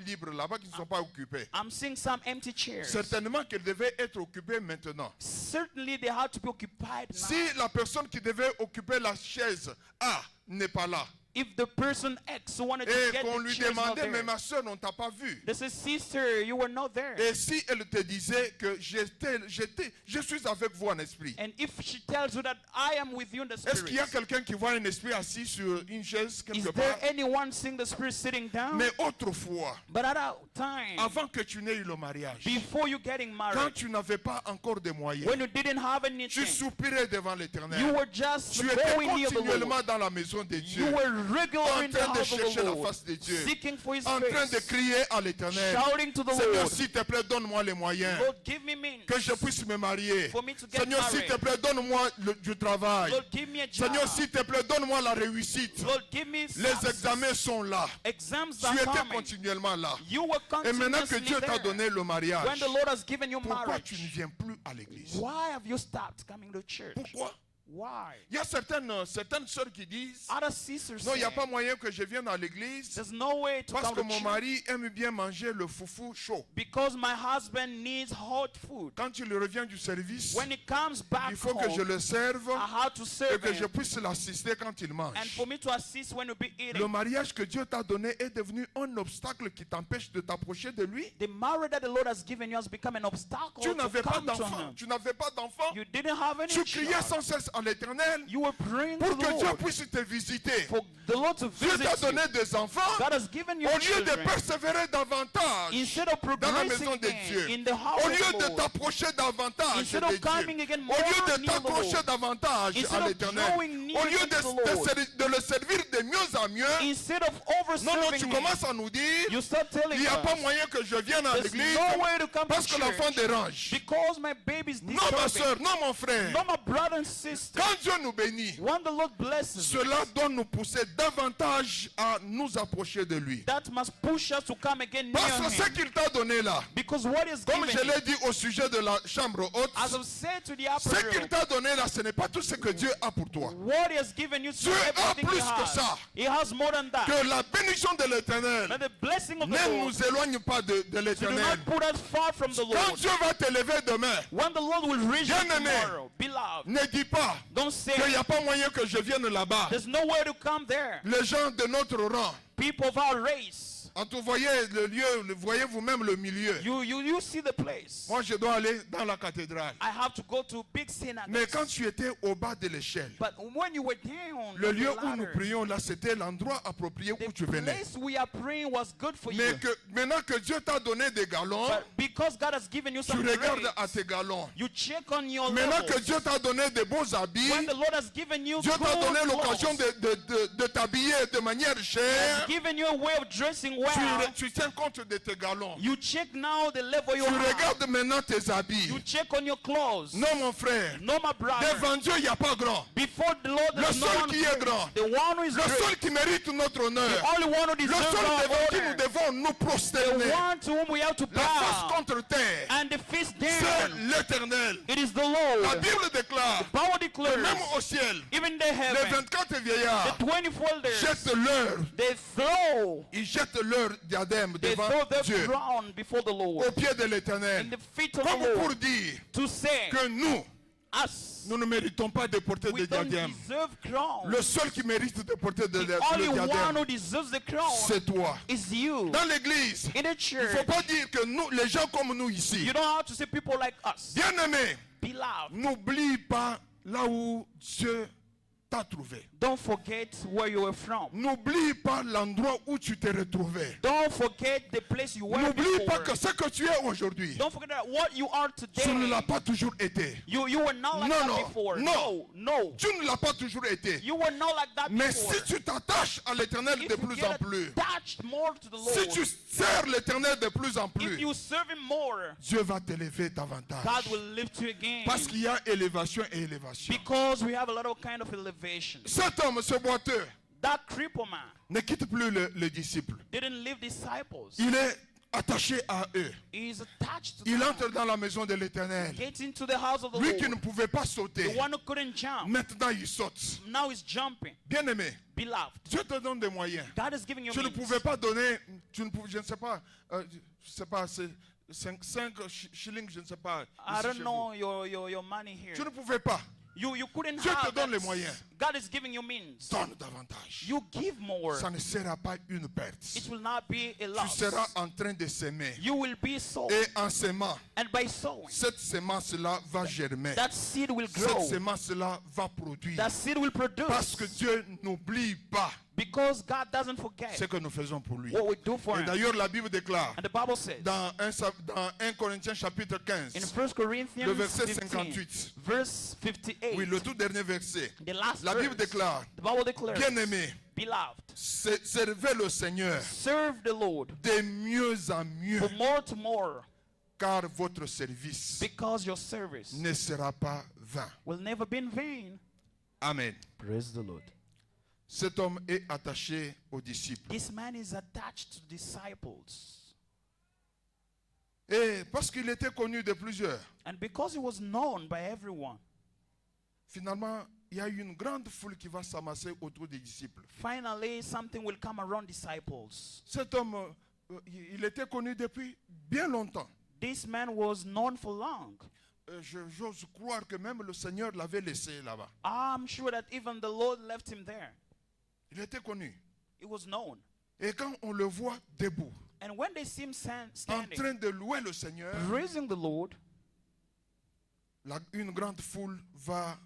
libres là-bas, qui ne sont pas occupées. I'm seeing some empty chairs. Certainement qu'elles devaient être occupées maintenant. Certainly they had to be occupied now. Si la personne qui devait occuper la chaise A n'est pas là, If the person X wanted to et get qu'on the lui chairs not demandait, mais there, ma soeur, on ne t'a pas vu. they say, sister, you were not there. Et si elle te disait que je suis avec vous en esprit, And if she tells you that I am with you in the est-ce qu'il y a spirit, quelqu'un qui voit un esprit assis sur une chaise is quelque there part? anyone seeing the spirit sitting down? Mais autrefois, But at that time, avant que tu n'aies eu le mariage, before you getting quand married, tu n'avais pas encore de moyens, when you didn't have tu anything, soupirais devant you l'Éternel. were just Tu étais going near the continuellement Lord. dans la maison de Dieu, You were regular en in the train de house of chercher the la Lord, face de Dieu, seeking for His en train de face, crier à l'Éternel. shouting to the Seigneur, Lord, s'il te plaît, donne-moi les moyens Lord, give me means que je puisse me marier. for me to get Seigneur, s'il married. te plaît, donne-moi du travail. Lord, give me a job. Seigneur, s'il te plaît, donne-moi la réussite. Lord, give me Les success. examens sont là. Exams Tu are étais coming. continuellement là. You were Et maintenant que continuously Dieu t'a there. donné le When mariage, the Lord has given you pourquoi tu ne marriage, viens plus à l'église? why have you stopped coming to church? Pourquoi? Why? Il y a certaines sœurs qui disent, Other sisters non, il n'y a say, pas moyen que je vienne à l'église there's no way to parce come que to mon church mari aime bien manger le foufou chaud. because my husband needs hot food. Quand il revient du service, When he comes back il faut que je home, le serve I have to et serve que je him. puisse l'assister quand il mange. And for me to assist when you be Le eating. mariage que Dieu t'a donné est devenu un obstacle qui t'empêche de t'approcher de lui. The marriage that the Lord has given you has become an obstacle Tu to n'avais pas come to d'enfant. Him. Tu n'avais pas d'enfant. You didn't have any Tu criais child. sans cesse à l'Éternel You were praying pour to que the Dieu Lord puisse te visiter. for the Lord to Dieu t'a visit you. donné des enfants. God has given you Au lieu de children. persévérer davantage Instead of dans la maison progressing de Dieu, in the house au of lieu the de Lord, t'approcher davantage instead de of Dieu, coming again au more lieu de near the t'accrocher Lord, davantage instead à of l'Éternel, drawing near au lieu to the Lord, de le servir de mieux en mieux, instead of non, tu overserving Him, commences à nous dire, you start telling il n'y a pas us, moyen que je vienne à there's l'église no way to come parce to que l'enfant church dérange. because my baby's Non, ma disturbing. soeur, non, mon frère. No, my brother and sister. trusted. Quand Dieu nous bénit, When the Lord blesses us, cela doit nous pousser davantage à nous approcher de lui. that must push us to come again Parce near que ce him. qu'il t'a donné là, Because what is comme given je you, l'ai dit au sujet de la chambre haute, as I've said to the ce upper qu'il room, t'a donné là, ce n'est pas tout ce que Dieu a pour toi. what he has given you, Dieu a everything plus he que has. ça. He has more than that. Que la bénédiction de l'Éternel May the blessing of the ne Lord nous éloigne pas de do l'Éternel. not put us far from the Quand Lord. Dieu va t'élever demain, When the Lord will reach you Bien-aimé, tomorrow, beloved, ne dis pas don't say qu'il n'y a pas moyen que je vienne là-bas. there's no way to come there. Les gens de notre rang, People of our race, quand vous voyez le lieu, voyez vous-même le milieu. you see the place. Moi, je dois aller dans la cathédrale. I have to go to big synagogue. Mais quand tu étais au bas de l'échelle, But when you were down, le on the lieu où nous ladder, prions là, c'était l'endroit approprié the où tu venais. place we are praying was good for Mais you. que maintenant que Dieu t'a donné des galons, But because God has given you tu some regardes grace, à tes galons. you check on your Maintenant que levels. Dieu t'a donné des beaux habits, When the Lord has given you Dieu t'a donné good l'occasion clothes, de t'habiller de manière has chère, given you a way of dressing well, tu tiens compte de tes galons. you check now the level you Tu have. regardes maintenant tes habits. You check on your clothes. Non, mon frère. No, my brother. Devant Dieu, il n'y a pas grand. Before the Lord, Le there's no seul one qui est great. grand, The one who is le great. seul qui mérite notre The honneur, only one who le deserves seul our devant qui nous honor. devons nous The prosterner, one to whom we have to la face bow contre terre, and the fist c'est down. l'Éternel. It is the La Lord. Bible déclare Power que declares, même au ciel, even the les heaven, 24 vieillards the 24 elders, jettent they jettent leur diadème devant throw their Dieu, crown before the Lord au pied de in l'Éternel, the feet of comme the pour Lord dire to say, que nous, us, nous ne méritons pas de porter we des don't diadèmes. deserve crown. Le seul qui mérite de porter The le only one diadème, who deserves the crown c'est toi. is you. Dans l'église, In the il ne faut church, pas dire que nous, les gens comme nous ici, you don't have to say people like us. bien-aimés, Beloved, n'oublie pas là où Dieu t'a trouvé. don't forget where you were from. N'oublie pas l'endroit où tu t'es retrouvé. Don't forget the place you were N'oublie pas before. que ce que tu es aujourd'hui, Don't forget that what you are tu ne today, l'as pas toujours été. you were not like No, that no, before. no. No. Tu ne l'as pas toujours été. You were not like that Mais before. si tu t'attaches à l'éternel de If you plus en get plus, attached more to the si tu Lord, sers l'éternel de plus en if plus, you serve Him more, Dieu va t'élever davantage. God will lift you again. Parce qu'il y a élévation et élévation. Because we have a lot of kind of elevation. Cet homme, ce boiteux, That cripple man ne quitte plus le disciple. didn't leave disciples. Il est attaché à eux. He is attached to Il them. entre dans la maison de l'Éternel. Get into the house of the Lui qui ne Lord. pouvait pas The sauter, one who couldn't jump. maintenant il saute. Now he's jumping. Bien-aimé, Beloved, Dieu te donne des moyens. God is giving you Tu ne means. pouvais pas donner, je ne sais pas, c'est 5 shillings, je ne sais pas. I ici don't chez know your money here. vous. Tu ne pouvais pas. You couldn't Dieu te have donne that. les moyens. God is giving you means. Donne davantage. You give more. Ça ne sera pas une perte. It will not be a Tu loss. seras en train de s'aimer. You will be sowing. Et en s'aimant, And by sowing, cette semence-là va germer. that seed will Cette grow. semence-là va produire. That seed will Parce que produce. Dieu n'oublie pas Because God doesn't ce forget que nous faisons pour lui. what we do for Et Him. d'ailleurs, la Bible déclare And the Bible says dans 1 Corinthiens chapitre in 15, 1 Corinthians le verset 15, 58. verse 58, Oui, le tout dernier verset. the last La Bible verse, déclare, the Bible declares, bien-aimés, beloved, servez le Seigneur serve the Lord de mieux en mieux, from more to more, car votre service because your service ne sera pas vain. will never be in vain. Amen. Praise the Lord. Cet homme est attaché aux disciples. This man is attached to disciples. Et parce qu'il était connu de plusieurs, And because he was known by everyone, finalement, il y a eu une grande foule qui va s'amasser autour des disciples. finally something will come around disciples. Cet homme, il était connu depuis bien longtemps. This man was known for long. J'ose croire que même le Seigneur l'avait laissé là-bas. I'm sure that even the Lord left him there. Il était connu. He was known. Et quand on le voit debout, And when they see him en standing, train de louer le Seigneur, praising the Lord, une grande foule va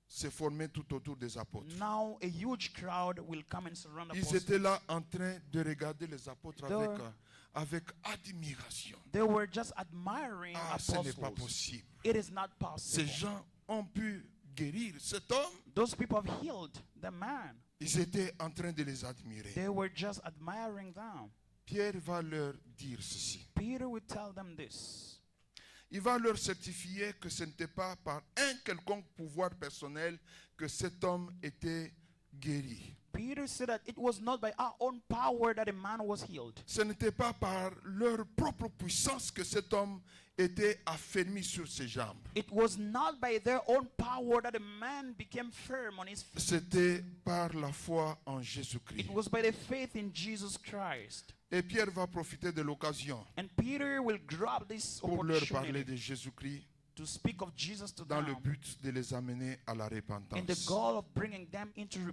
se former tout autour des apôtres. now a huge crowd will come and surround the Ils apostles. étaient là en train de regarder les apôtres There- avec admiration. They were just admiring Ah, ce n'est pas apostles. possible. It is not Ces possible. gens ont pu guérir cet homme. Those people have healed the man. Ils étaient en train de les admirer. They were just admiring them. Pierre va leur dire ceci. Peter would tell them this. il va leur certifier que ce n'était pas par un quelconque pouvoir personnel que cet homme était guéri. Peter said that it was not by our own power that a man was healed. Ce n'était pas par leur propre puissance que cet homme était affermi sur ses jambes. It was not by their own power that a man became firm on his feet. C'était par la foi en Jésus-Christ. It was by the faith in Jesus Christ. Et Pierre va profiter de l'occasion And Peter will grab this pour leur parler opportunity de Jésus-Christ to speak of Jesus to dans le them but de les amener à la in the repentance. goal of bringing them into Pierre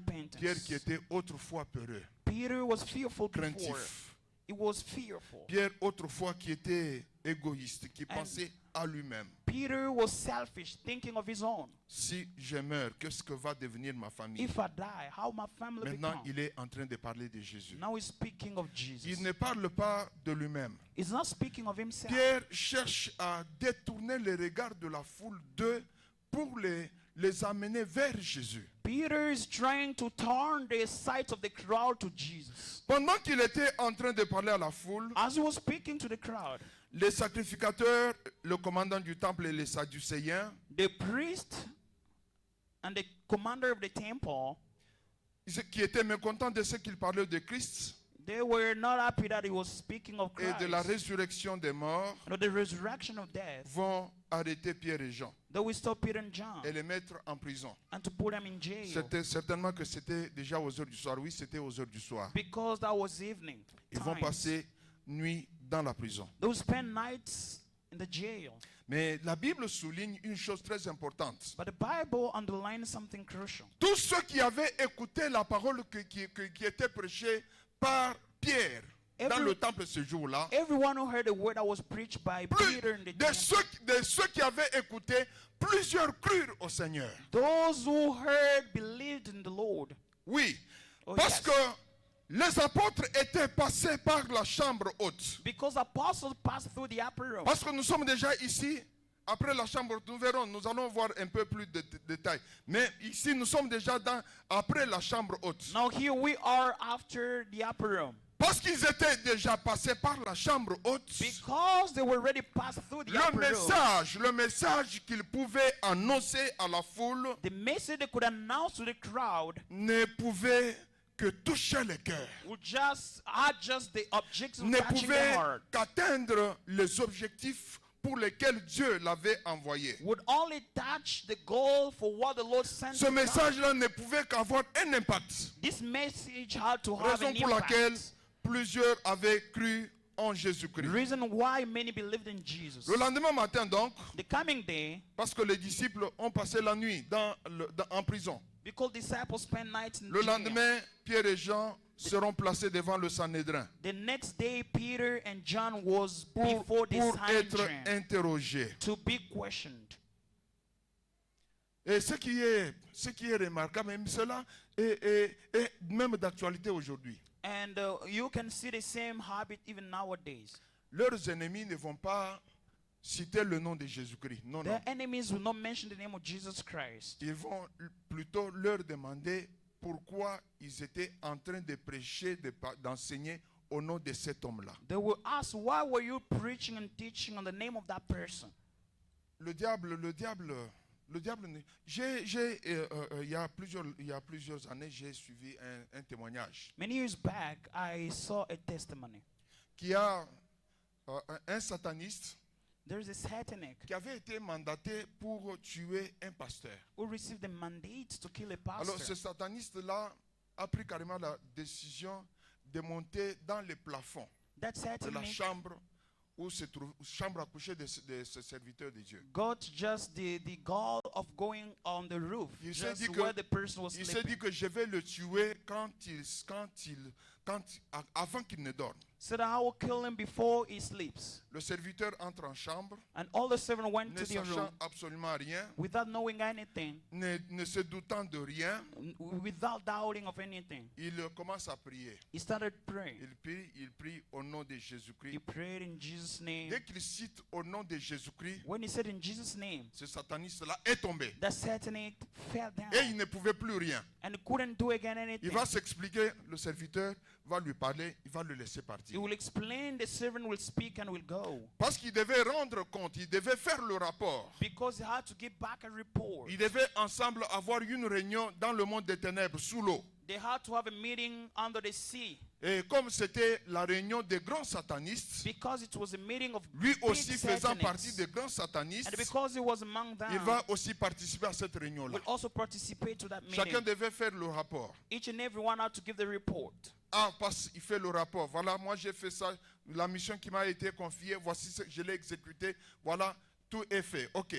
repentance. qui était autrefois peureux, Peter was fearful before. craintif. He was fearful. Pierre autrefois qui était égoïste, qui pensait à lui-même. Peter was selfish, thinking of his own. Si je meurs, qu'est-ce que va devenir ma famille? If I die, how my family Maintenant, become? il est en train de parler de Jésus. Now he's speaking of Jesus. Il ne parle pas de lui-même. He's not speaking of himself. Pierre cherche à détourner le regard de la foule d'eux pour les amener vers Jésus. Peter is trying to turn the sights of the crowd to Jesus. Pendant qu'il était en train de parler à la foule, As he was speaking to the crowd, les sacrificateurs, le commandant du temple et les sadducéens, the priest and the commander of the temple, qui étaient mécontents de ce qu'il parlait de Christ they were not happy that he was speaking of et de la Christ, résurrection des morts, and of the resurrection of death. vont arrêter Pierre et Jean They will stop Peter and John et les mettre en prison. and to put them in jail C'était certainement que c'était déjà aux heures du soir. Oui, c'était aux heures du soir. because that was evening. Ils vont times. passer nuit dans la prison. They will spend nights in the jail. Mais la Bible souligne une chose très importante. But the Bible underlines something crucial. Tous ceux qui avaient écouté la parole qui était prêchée par Pierre dans Every- le temple ce jour-là, Everyone who heard the word that was preached by Peter in the de temple, ceux qui avaient écouté, plusieurs crurent au Seigneur. those who heard believed in the Lord. Oui, Oh, parce yes. que les apôtres étaient passés par la chambre haute. Because apostles passed through the upper room. Parce que nous sommes déjà ici. Après la chambre haute, nous verrons, nous allons voir un peu plus de détails. Mais ici, nous sommes déjà après la chambre haute. Now here we are after the upper room. Parce qu'ils étaient déjà passés par la chambre haute, Because they were already passed through the upper room. le message qu'ils pouvaient annoncer à la foule The message they could announce to the crowd ne pouvait que toucher le cœur, would just the objectives ne touching the pouvait heart. qu'atteindre les objectifs pour lesquels Dieu l'avait envoyé. Would only touch the goal for what the Lord sent Ce to them. message-là ne pouvait qu'avoir un impact. This message had to have Raison an pour laquelle impact. plusieurs avaient cru en The Jésus-Christ. reason why many believed in Jesus. Le lendemain matin donc, The coming day, parce que les disciples ont passé la nuit en prison. because disciples spend nights in Le jail. lendemain, Pierre et Jean seront placés devant le Sanhédrin The next day, Peter and John was pour before the être Sanhedrin interrogés. to be questioned. Et ce qui est remarquable, même cela est même d'actualité aujourd'hui. And you can see the same habit even nowadays. Leurs ennemis ne vont pas citer le nom de Jésus-Christ. Non, non. Their enemies will not mention the name of Jesus Christ. Ils vont plutôt leur demander pourquoi ils étaient en train de prêcher, d'enseigner au nom de cet homme-là. They will ask, why were you preaching and teaching on the name of that person? Le diable, il y a plusieurs années, j'ai suivi un témoignage Many years back, I saw a testimony. qui a un sataniste There's a satanic qui avait été mandaté pour tuer un pasteur. who received the mandate to kill a Alors ce pastor. sataniste-là a pris carrément la décision de monter dans le plafond That de la satanic chambre où se trouve chambre à coucher de ce serviteur de Dieu. got just the goal of going on the roof, Il s'est just dit que- where the person was Il s'est dit sleeping. que je vais le tuer avant qu'il ne dorme. Said, I will kill him before he sleeps. Le serviteur entre en chambre, And all the seven went ne to their room sachant absolument rien, without knowing anything, ne se doutant de rien, without doubting of anything. il commence à prier. He started praying. Il prie au nom de He Jésus-Christ. prayed in Jesus' name. Dès qu'il cite au nom de Jésus-Christ, When he said in Jesus' name, ce sataniste-là est tombé. that satanic fell down Et il ne pouvait plus rien. and couldn't do again Il anything. va s'expliquer, le serviteur va lui parler, il va le laisser He partir. will explain, the servant will speak and will go. Parce qu'il devait rendre compte, il devait faire le rapport. Because he had to give back a report. Ils devaient ensemble avoir une réunion dans le monde des ténèbres, sous l'eau. They had to have a meeting under the sea. Et comme c'était la réunion des grands satanistes, Because it was a meeting of lui big aussi faisant partie Satanists. des grands satanistes, And because he was among them, il va aussi participer à cette réunion-là. will also participate to that Chacun meeting. devait faire le rapport. Each and every one had to give the report. Ah, parce qu'il fait le rapport. Voilà, moi j'ai fait ça. La mission qui m'a été confiée, voici ce que je l'ai exécuté. Voilà, tout est fait. Ok.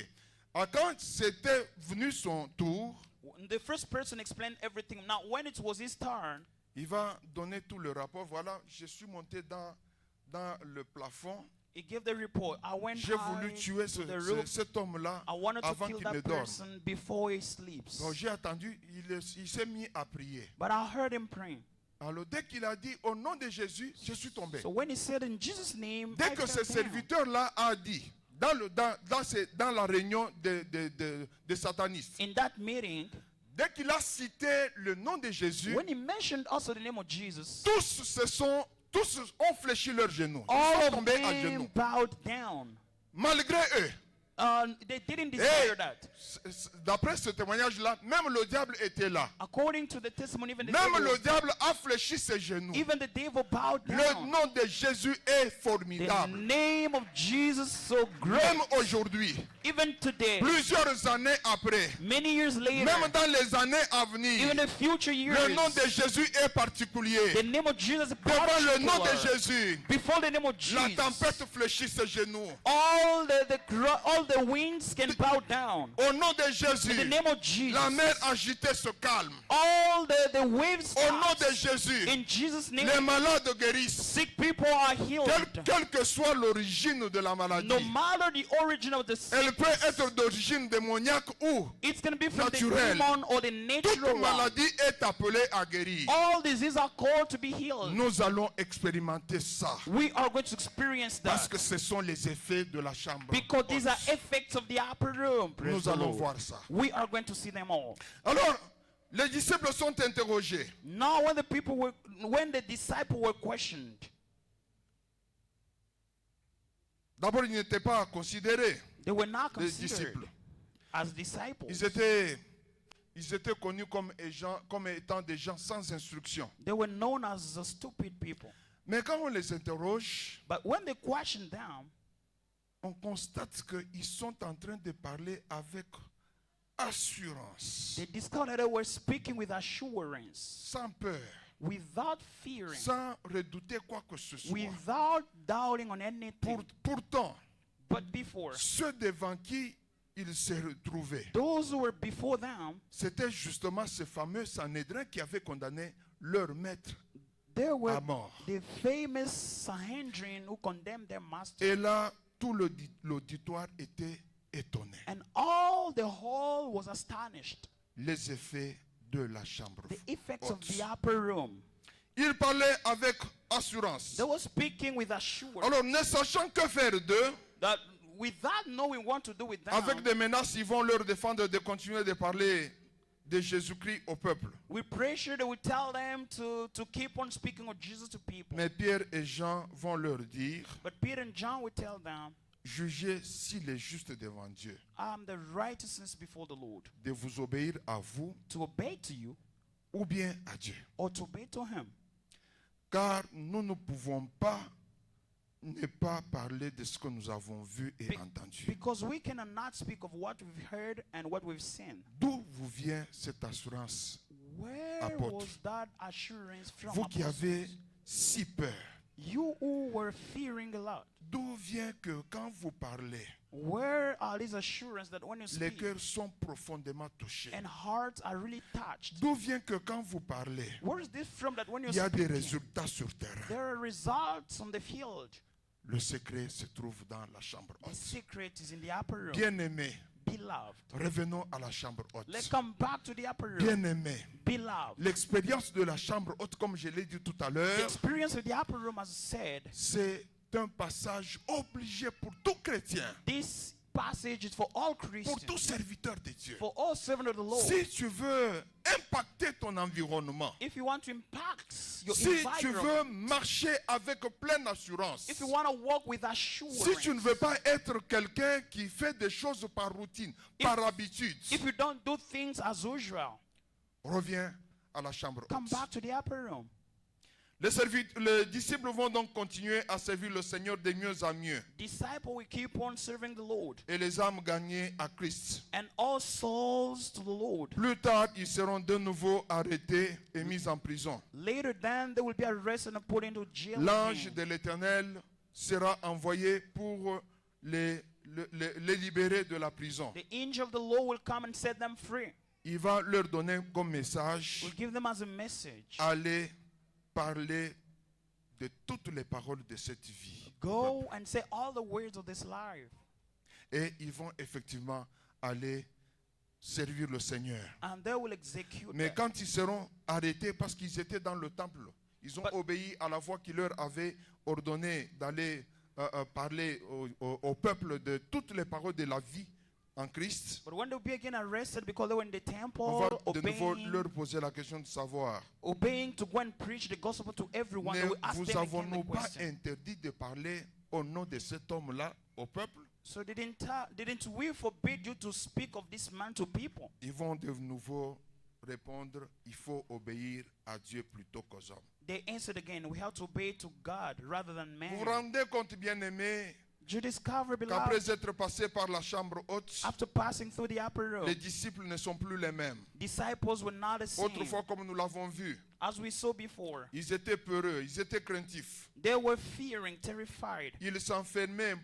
Ah, quand c'était venu son tour, The first person explained everything. Now, when it was his turn, il va donner tout le rapport. Voilà, je suis monté dans le plafond. he gave the report. I went J'ai voulu high tuer to the roof. cet homme-là I wanted to avant kill qu'il ne that dorme. person before he sleeps. Donc j'ai attendu, il s'est mis à prier. But I heard him praying. Alors dès qu'il a dit au nom de Jésus, je suis tombé. So when he said in Jesus' name, Dès I que ce fell down. serviteur-là a dit, dans la réunion des satanistes, In that meeting, dès qu'il a cité le nom de Jésus, when he mentioned also the name of Jesus, tous ont fléchi leurs genoux. Ils all sont of tombés à them genoux. bowed down. Malgré eux. They didn't desire Et that. d'après ce témoignage-là, même le diable était là. According to the testimony, even the Même devil, le diable a fléchi ses genoux. even the devil bowed Le down. nom de Jésus est The formidable. name of Jesus so great. Même aujourd'hui, Even today, plusieurs années après, many years later, même dans les années à venir, even in future years, le nom de Jésus est particulier. the name of Jesus is Devant le nom de particular. Jésus, Before the name of la Jesus, tempête fléchit ses genoux. all the winds can bow down. Au nom de In the Jésus, name of Jesus, la mer agitée se calme. all the waves Au nom stop. de Jésus, In Jesus' name, les malades guérissent. sick people are healed. Quelle que soit l'origine de la maladie, No matter the origin of the elle sickness, peut être d'origine démoniaque ou it's going to be from naturel. the demon or the toute natural one. maladie est appelée à guérir. All diseases are called to be healed. Nous allons expérimenter ça We are going to experience parce that que ce sont les effets de la chambre. because these are haute. effects of the upper room. Praise Nous the allons Lord. voir ça. We are going to see them all. Alors, les disciples sont interrogés. Now, when the disciples were questioned, D'abord, ils n'étaient pas considérés they were not des considered disciples. as disciples. Ils étaient connus comme étant des gens sans instruction. They were known as the stupid people. Mais quand on les interroge, But when they questioned them, on constate qu'ils sont en train de parler avec assurance, they discovered that they were speaking with assurance, sans peur, without fearing, sans redouter quoi que ce soit. without doubting on anything. Pourtant, But before, ceux devant qui ils se retrouvaient, those who were before them, c'était justement ce fameux Sanhédrin qui avait condamné leur maître they were à mort. the famous Sanhedrin who condemned their master. Et là, tout l'auditoire était étonné. And all the hall was astonished. Les effets de la chambre The effects of haute. the upper room. Il parlait avec assurance. They were speaking with assurance. Alors, ne sachant que faire d'eux, That without knowing what to do with them, avec des menaces, ils vont leur défendre de continuer de parler de Jésus-Christ au peuple. we pressure they would tell them to keep on speaking of Jesus to people. Mais Pierre et Jean vont leur dire, But Peter and John would tell them, jugez s'il est juste devant Dieu I am the righteousness before the Lord, de vous obéir à vous to obey to you ou bien à Dieu. or to obey to him. Car nous ne pouvons pas ne pas parler de ce que nous avons vu et entendu. Because we cannot speak of what we've heard and what we've seen. D'où vous vient cette assurance? Where Apôtre. was that assurance from? Vous qui apostles? avez si peur, You who were fearing a lot. d'où vient que quand vous parlez, Where are these assurances that when you les speak cœurs sont profondément touchés? and hearts are really touched? D'où vient que quand vous parlez, Where is this from that when you're il y a des speaking, résultats sur terrain? there are results on the field? Le secret se trouve dans la chambre The haute. secret is in the upper room. Bien-aimés, Beloved. revenons à la chambre haute. Let's come back to the upper room. Bien-aimés, Beloved. l'expérience de la chambre haute, comme je l'ai dit tout à The l'heure, experience of the upper room, as I said, c'est un passage obligé pour tout chrétien. this passage is for all pour Christians, tout serviteur de Dieu. for all servants of the Lord. Si tu veux impacter ton environnement, If you want to impact your si tu environment, veux marcher avec pleine assurance, if you want to walk with assurance, si tu ne veux pas être quelqu'un qui fait des choses par routine, par habitude, if you don't do things as usual, reviens à la chambre come haute. back to the upper room. Les disciples vont donc continuer à servir le Seigneur de mieux en mieux Disciple will keep on serving the Lord, et les âmes gagnées à Christ. and all souls to the Lord. Plus tard, ils seront de nouveau arrêtés et mis en prison. Later then they will be arrested and put into jail. L'ange again. de l'Éternel sera envoyé pour les libérer de la prison. The angel of the Lord will come and set them free. Il va leur donner comme message: Will give them as a message. allez parler de toutes les paroles de cette vie. Go and say all the words of this life. Et ils vont effectivement aller servir le Seigneur. And they will execute Mais them. quand ils seront arrêtés parce qu'ils étaient dans le temple, ils ont But- obéi à la voix qui leur avait ordonné d'aller parler au peuple de toutes les paroles de la vie en Christ. But when they will be again arrested because they were in the temple, On va de nouveau obeying, leur poser la question de savoir: obeying to go and preach the gospel to everyone, they ne will ask vous them again avons-nous the pas question. interdit de parler au nom de cet homme-là au peuple? So didn't we forbid you to speak of this man to people? Ils vont de nouveau répondre: il faut obéir à Dieu plutôt qu'aux hommes. They answered again, we have to obey to God rather than man. Vous vous rendez compte, bien-aimés, You discover, beloved, qu'après être passé par la chambre haute, after passing through the upper room, les disciples ne sont plus les mêmes. disciples were not the same. Autrefois, comme nous l'avons vu, As we saw before, ils étaient peureux, ils étaient craintifs. they were fearing, terrified. Ils s'enfermaient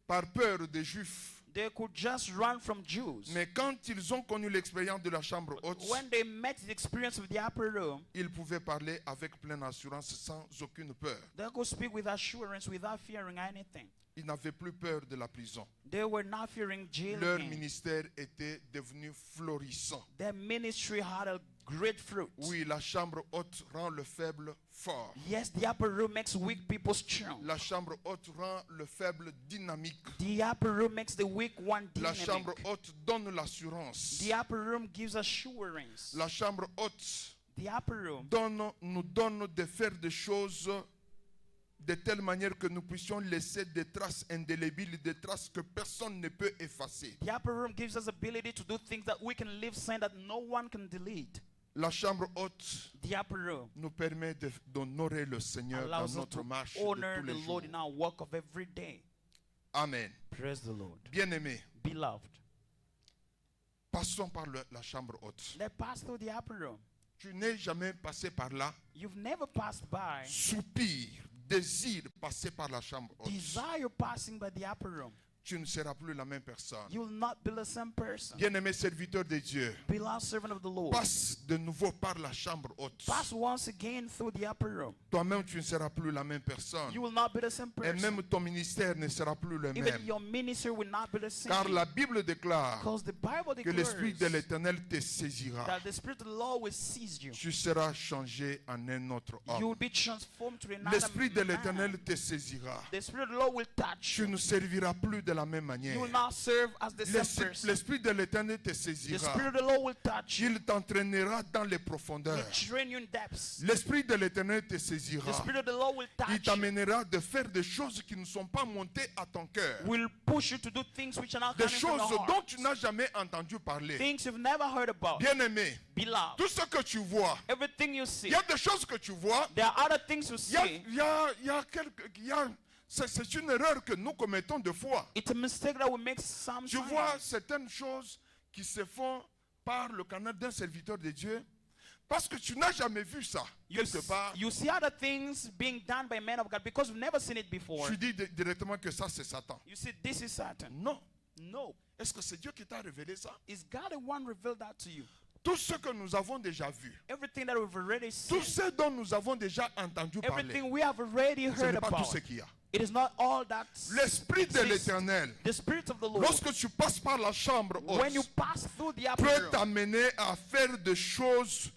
par peur des Juifs. They could just run from Jews. Mais quand ils ont connu l'expérience de la chambre haute, When they met the experience of the upper room, ils pouvaient parler avec pleine assurance, sans aucune peur. they could speak with assurance without fearing anything. Ils n'avaient plus peur de la prison. They were not fearing jail Leur again. ministère était devenu florissant. Their ministry had a great fruit. Oui, la chambre haute rend le faible fort. Yes, the upper room makes weak people strong. La chambre haute rend le faible dynamique. The upper room makes the weak one La dynamic. chambre haute donne l'assurance. The upper room gives assurance. La chambre haute The upper room nous donne de faire des choses de telle manière que nous puissions laisser des traces indélébiles, des traces que personne ne peut effacer. The upper room gives us ability to do things that we can leave saying that no one can delete. La chambre haute The upper room nous permet d'honorer le Seigneur dans allows us notre to marche de honor tous the les Lord jours. in our work of every day. Amen. Praise the Lord. Bien-aimés, Beloved, passons par la chambre haute. let's pass through the upper room. Tu n'es jamais passé par là. You've never passed by. Soupir, désir passer par la chambre haute. Desire passing by the upper room. Tu ne seras plus la même personne. You will not be the same person. Bien-aimé serviteur de Dieu, Beloved servant of the Lord. passe de nouveau par la chambre haute. Pass once again through the upper room. Toi-même, tu ne seras plus la même personne. You will not be the same Et person. même ton ministère ne sera plus le Even même. your ministry will not be the same. Car la Bible déclare Because the Bible que l'Esprit de declares l'Éternel te saisira. that the Spirit of the Lord will seize you. Tu seras changé en un autre You will homme. be transformed to another L'Esprit de man. l'Éternel te saisira. The Spirit of the Lord will touch Tu you. ne serviras plus de la même manière. You will not serve as the same person. L'Esprit de l'Éternel te The saisira. Spirit of the Lord will touch you. Il t'entraînera dans les Will profondeurs. train you in depths. L'Esprit de l'Éternel te The saisira. Spirit of the Lord will Il touch you. t'amènera de faire des choses qui ne sont pas montées à ton cœur. Will push you to do things which are not Des coming from choses the heart. dont tu n'as jamais entendu parler. Things you've never heard about. Bien-aimé, Beloved, tout ce que tu vois, everything you see. il y a des choses que tu vois, There are other things you il y a, see. il y a, il y a quelques... il y a- c'est une erreur que nous commettons de fois. It's a mistake that we make sometimes. Tu vois certaines choses qui se font par le canal d'un serviteur de Dieu parce que tu n'as jamais vu ça quelque part. You see other things being done by men of God because you've never seen it before. Tu dis directement que ça c'est Satan. You see, this is Satan. Non. No. Est-ce que c'est Dieu qui t'a révélé ça? Is God the one revealed that to you? Tout ce que nous avons déjà vu, Everything that we've already seen, tout ce dont nous avons déjà entendu parler, everything we have already ce heard n'est pas tout about, ce qu'il y a. it is not all that L'Esprit de exists. l'Éternel, The Spirit of the Lord, lorsque tu passes par la chambre when you haute, pass through the upper peut room, t'amener à faire des choses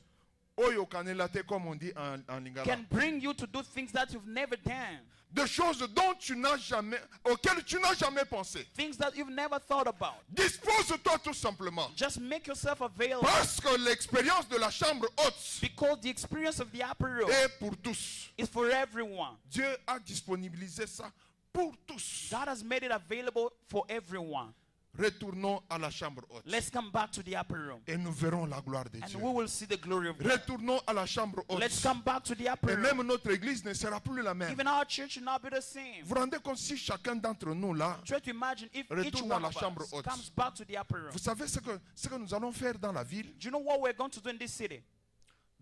oyo kanelate, comme on dit en lingala. can bring you to do things that you've never done. de choses auxquelles tu n'as jamais pensé. Things that you've never thought about. Dispose-toi tout simplement. Just make yourself available. Parce que l'expérience de la chambre haute Because the experience of the upper room est pour tous. is for everyone. Dieu a disponibilisé ça pour tous. God has made it available for everyone. Retournons à la chambre haute. Let's come back to the upper room. Et nous verrons la gloire de And Dieu. we will see the glory of God. Retournons à la chambre haute. Let's come back to the upper Et room. même notre église ne sera plus la même. Even our church will not be the same. Vous vous rendez compte si chacun d'entre nous là, Try to imagine if each Retourne à one la of chambre us haute. comes back to the upper room. vous savez ce que nous allons faire dans la ville? Do you know what we're going to do in this city?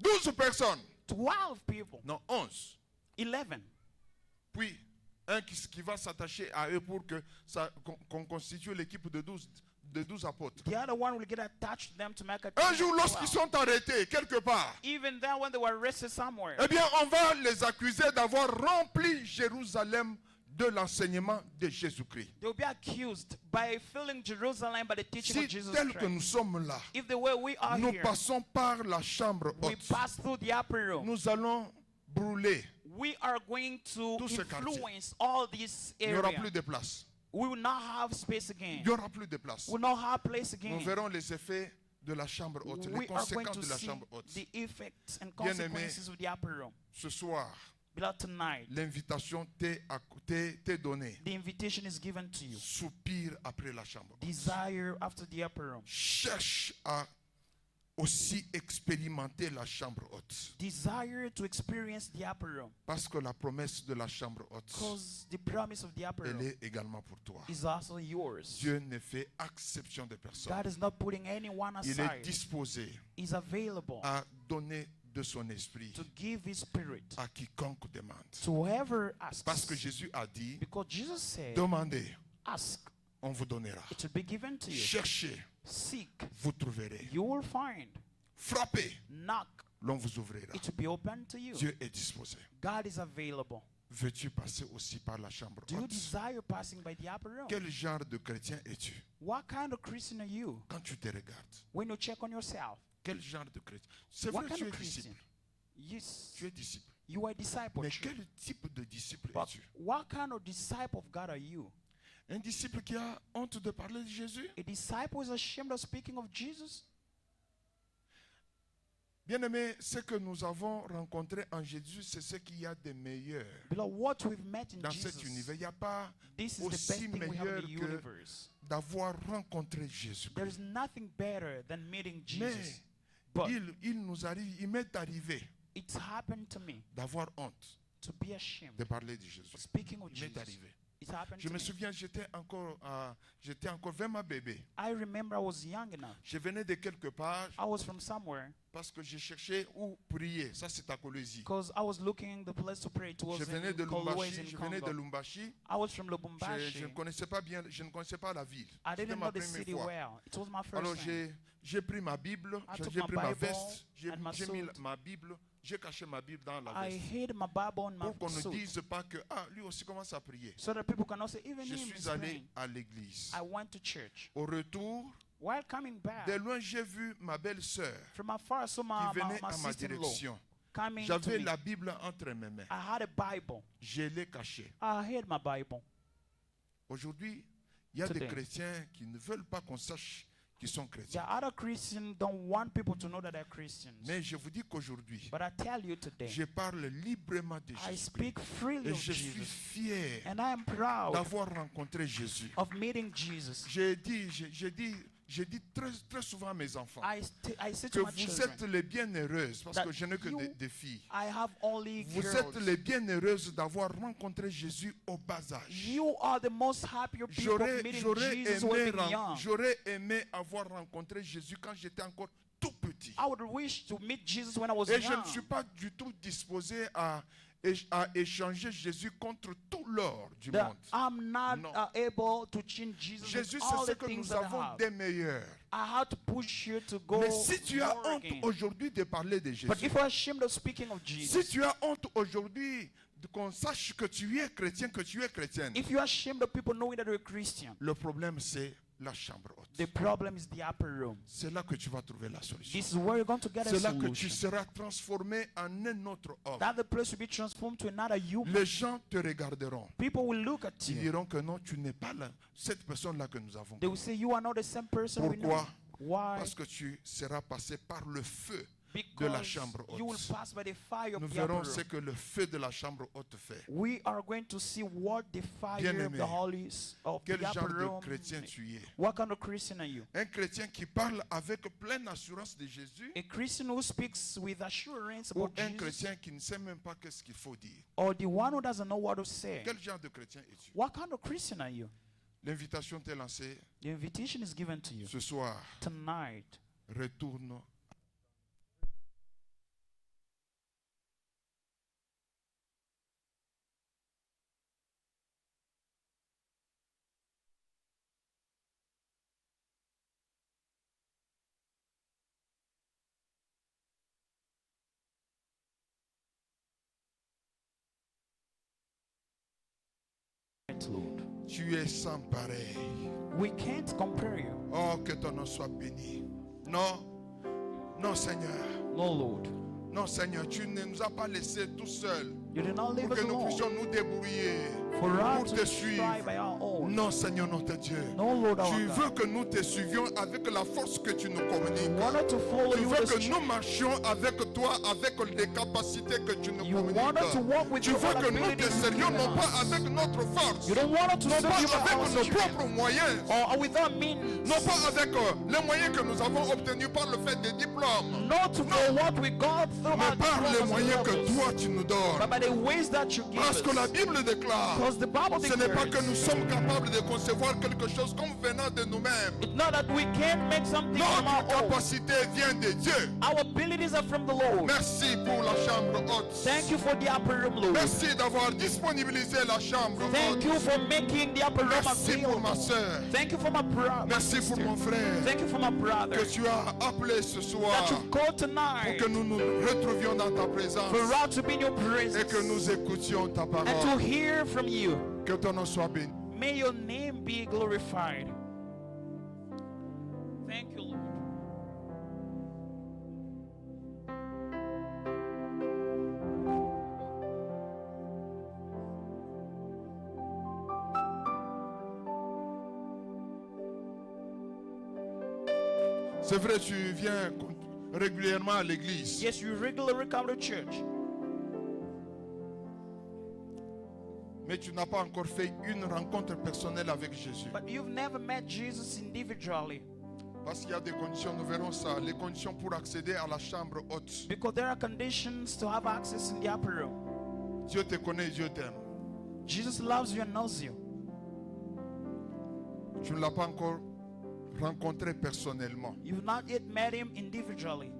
12 personnes. 12 people. Non, 11. 11. Puis, un qui va s'attacher à eux pour que qu'on constitue l'équipe de 12 apôtres. The other one will get attached to them to make a Un team jour, as lorsqu'ils well. sont arrêtés quelque part, Even then when they were arrested somewhere, eh bien, on va les accuser d'avoir rempli Jérusalem de l'enseignement de Jésus-Christ. they will be accused by filling Jerusalem by the teaching Si of Jesus tel que Christ. nous sommes là, If the way we are nous here, passons par la chambre we haute, pass through the upper room, nous allons brûler. we are going to Tout ce quartier. influence all this Il n'y aura area. plus de place. We will not have space again. Il n'y aura plus de place. We will not have place again. Nous verrons les effets de la chambre haute, les We are going conséquences to de la see chambre haute. the effects and Bien-aimé, consequences of the upper room. Ce soir, Beloved, tonight, l'invitation t'est donnée. the invitation is given to you. Soupire après la chambre haute. Desire after the upper room. Cherche à aussi expérimenter la chambre haute. Desire to experience the upper room. Parce que la promesse de la chambre haute, Because the promise of the upper elle room est également pour toi. is also yours. Dieu ne fait exception de personne. God is not putting anyone Il est aside. disposé He's available à donner de son esprit to give His Spirit à quiconque demande. to whoever asks. Parce que Jésus a dit, Because Jesus said, demandez, ask, on vous donnera. it will be given to you. Cherchez, Seek, vous trouverez. you will find. Frappez, Knock, l'on vous ouvrira. it will be open to you. Dieu est disposé. God is available. Veux-tu passer aussi par la chambre Do you haute? desire passing by the upper room? Quel genre de chrétien es-tu What kind of Christian are you? quand tu te regardes? When you check on yourself, Quel genre de chrétien? C'est what vrai, kind tu of es Christian? disciple. Yes, Tu es disciple. you are a Mais disciple. quel type de disciple But es-tu? what kind of disciple of God are you? Un disciple qui a honte de parler de Jésus? A disciple is ashamed of speaking of Jesus? Bien-aimé, ce que nous avons rencontré en Jésus, c'est ce qu'il y a de meilleur Beloved, what we've met in dans cet Jesus, univers. Il n'y a pas this is the best aussi thing we have meilleur in the que universe. d'avoir rencontré Jésus. There is nothing better than meeting Jesus. Mais But il m'est arrivé it's happened to me d'avoir honte to be ashamed de parler de Jésus. of speaking of Il m'est Jesus. arrivé. It happened Je to me me. souviens, j'étais encore vraiment bébé. I remember I was young enough. Je venais de quelque part I was from somewhere parce que je cherchais où prier. Ça, c'est à Colosie. because I was looking the place to pray. It was Je venais de in Kolwezi Lumbashi. in Je venais de Congo. Lumbashi. I was from Je Lubumbashi. ne connaissais pas bien, je ne connaissais pas la ville. I C'était didn't ma know the première city fois. well. It was my Alors first time. j'ai pris ma Bible, I took j'ai my pris ma Bible veste, j'ai and my j'ai mis suit. ma Bible, j'ai caché ma Bible dans la I veste. hid my Bible in my Pour qu'on ne suit dise pas que lui aussi commence à prier. so that people cannot say, even Je him is suis allé praying. à l'église. I went to church. Au retour, While coming back, de loin, j'ai vu ma belle-sœur from afar, I saw qui my venait à ma sister-in-law direction. coming to J'avais me. la Bible entre mes mains. I had a Bible. Je l'ai cachée. I hid my Bible. Aujourd'hui, il y a des Today. chrétiens qui ne veulent pas qu'on sache qu'ils sont Yeah, chrétiens. other Christians don't want people to know that they're Christians. Mais je vous dis qu'aujourd'hui, But I tell you today, je parle librement de I Jésus. speak freely Et of je suis Jesus. fier And I am proud d'avoir rencontré Jésus. of meeting Jesus. J'ai dit très souvent à mes enfants I say que to my vous children, êtes les bienheureuses, parce that que je n'ai que you- des filles. I have only Vous girls. êtes les bienheureuses d'avoir rencontré Jésus au bas âge. You are the most happier people of meeting Jesus who have been young. J'aurais aimé avoir rencontré Jésus quand j'étais encore tout petit. I would wish to meet Jesus when I was Et je ne young. suis pas du tout disposé à échanger Jésus contre tout l'or du That monde. I'm not Non. Able to change Jesus Jésus, with all c'est ce the que things nous that I avons have. des meilleurs. I had to push you to go Mais si tu as more honte again. aujourd'hui de parler de But Jésus, if you're ashamed of speaking of si Jesus, tu as honte aujourd'hui qu'on sache que tu es chrétien, que tu es chrétienne, if you're ashamed of people knowing that you're a Christian, le problème c'est la chambre The haute. problem is the upper room. C'est là que tu vas trouver la solution. This is where you're going to get a C'est là que tu solution. seras transformé en un autre homme. That the place will be transformed to another human. Les gens te regarderont. People will look at Ils you. diront que non, tu n'es pas là, cette personne-là que nous avons. They will say you are not the same person we know. Pourquoi? Why? Parce que tu seras passé par le feu de la Because chambre you will haute. pass by the fire Nous of the upper verrons room. ce que le feu de la chambre haute fait. We are going to see what the fire Bien-aimé, of the Holy of Quel the upper genre de room. chrétien tu es? What kind of Christian are you? Un chrétien qui parle avec pleine assurance de Jésus A Christian who speaks with assurance ou about un Jesus, chrétien qui ne sait même pas qu'est-ce qu'il faut dire? or the one who doesn't know what to say? Quel genre de chrétien es-tu? What kind of Christian are you? L'invitation t'est lancée The invitation is given to you ce soir. tonight. Retourne. Lord, Tu es sans pareil. we can't compare you. Oh, que ton nom soit béni. Non, non Seigneur. No, Lord, Non Seigneur, tu ne nous as pas laissés tout seuls you did not leave pour us que nous alone. puissions nous débrouiller For pour us te to suivre. try by our own. Non Seigneur, notre Dieu. No, Lord, our Tu veux God. que nous te suivions avec la force que tu nous communiques. You wanted to follow Tu you veux with the que nous strength. marchions avec toi, avec les capacités que tu nous You wanted to communiques. walk with Tu your veux que nous te abilities servions non given pas us. avec notre force, You don't want us to non serve pas you by our avec nos strength, propres moyens, or without means, non pas avec les moyens que nous avons obtenus par le fait des diplômes, not for what we got through mais our par les diplomas and moyens que levels, toi tu nous donnes. but by the ways that you give Parce que la us. Bible déclare, Because the Bible ce n'est pas declares, que nous sommes capables de concevoir quelque chose comme venant de nous-mêmes. it's not that we can't make something from our Notre own. capacité vient de Dieu. Our abilities are from the Lord. Merci pour la chambre haute. Thank you for the upper room, Lord. Merci d'avoir disponibilisé la chambre Thank haute. you for making the upper room Merci pour ma available. soeur. Thank you for my brother. Merci pour mon frère Thank you for my brother. que tu as appelé ce soir That you called pour tonight que nous nous retrouvions dans ta présence for us to be in your et que presence nous écoutions ta and to parole. hear from you. Que ton nom soit béni. May your name be glorified. Thank you, Lord. C'est vrai, tu viens régulièrement à l'église. Yes, you regularly come to church, Mais tu n'as pas encore fait une rencontre personnelle avec Jésus. but you've never met Jesus individually Parce qu'il y a des conditions, nous verrons ça. Les conditions pour accéder à la chambre haute. because there are conditions to have access in the upper room. Dieu te connaît, Dieu t'aime. Jesus loves you and knows you. Tu ne l'as pas encore rencontré personnellement. You've not yet met him individually.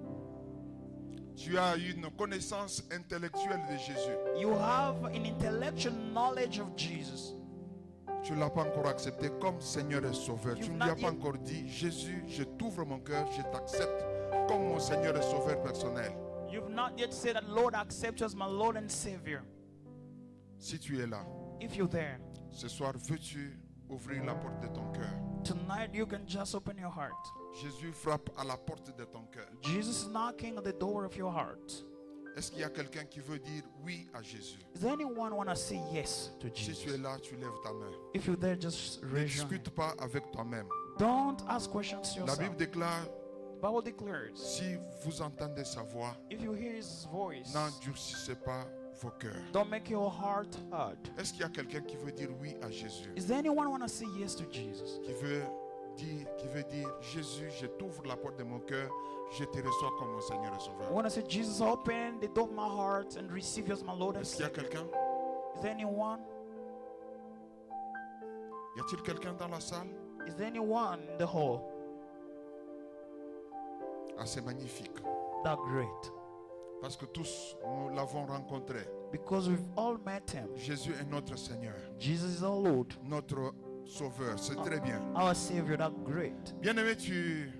Tu as une connaissance intellectuelle de Jésus. You have an intellectual knowledge of Jesus. Tu ne l'as pas encore accepté comme Seigneur et Sauveur. Tu You've ne lui as not pas yet- encore dit, Jésus, je t'ouvre mon cœur, je t'accepte comme mon Seigneur et Sauveur personnel. You've not yet said that, Lord, I accept you as my Lord and Savior. Si tu es là, If you're there, ce soir, veux-tu ouvrir la porte de ton cœur? tonight you can just open your heart. Jésus frappe à la porte de ton cœur. Jesus is knocking at the door of your heart. Est-ce qu'il y a quelqu'un qui veut dire oui à Jésus? Does anyone want to say yes to Si tu es Jesus? là, tu lèves ta main. If you're there, just Ne raise your hand. discute pas avec toi-même. Don't ask questions to La Bible yourself. déclare, The Bible declares, si vous entendez sa voix, if you hear his voice, n'endurcissez pas vos cœurs. don't make your heart hard. Est-ce qu'il y a quelqu'un qui veut dire oui à Jésus? Is there anyone want to say yes to Jesus? Qui veut dire, Jésus, je t'ouvre la porte de mon cœur, je te reçois comme mon Seigneur et I Sauveur. want to say, Jesus, open the door of my heart and receive you as my Lord and Est-ce qu'il y a Savior. quelqu'un? Is there anyone? Y a-t-il quelqu'un dans la salle? Is there anyone in the hall? Ah, c'est magnifique. That great. Parce que tous, nous l'avons rencontré. Because we've all met him. Jésus est notre Seigneur, Jesus is our Lord, notre Sauveur. C'est très bien. our Savior, that great. Bien-aimé, tu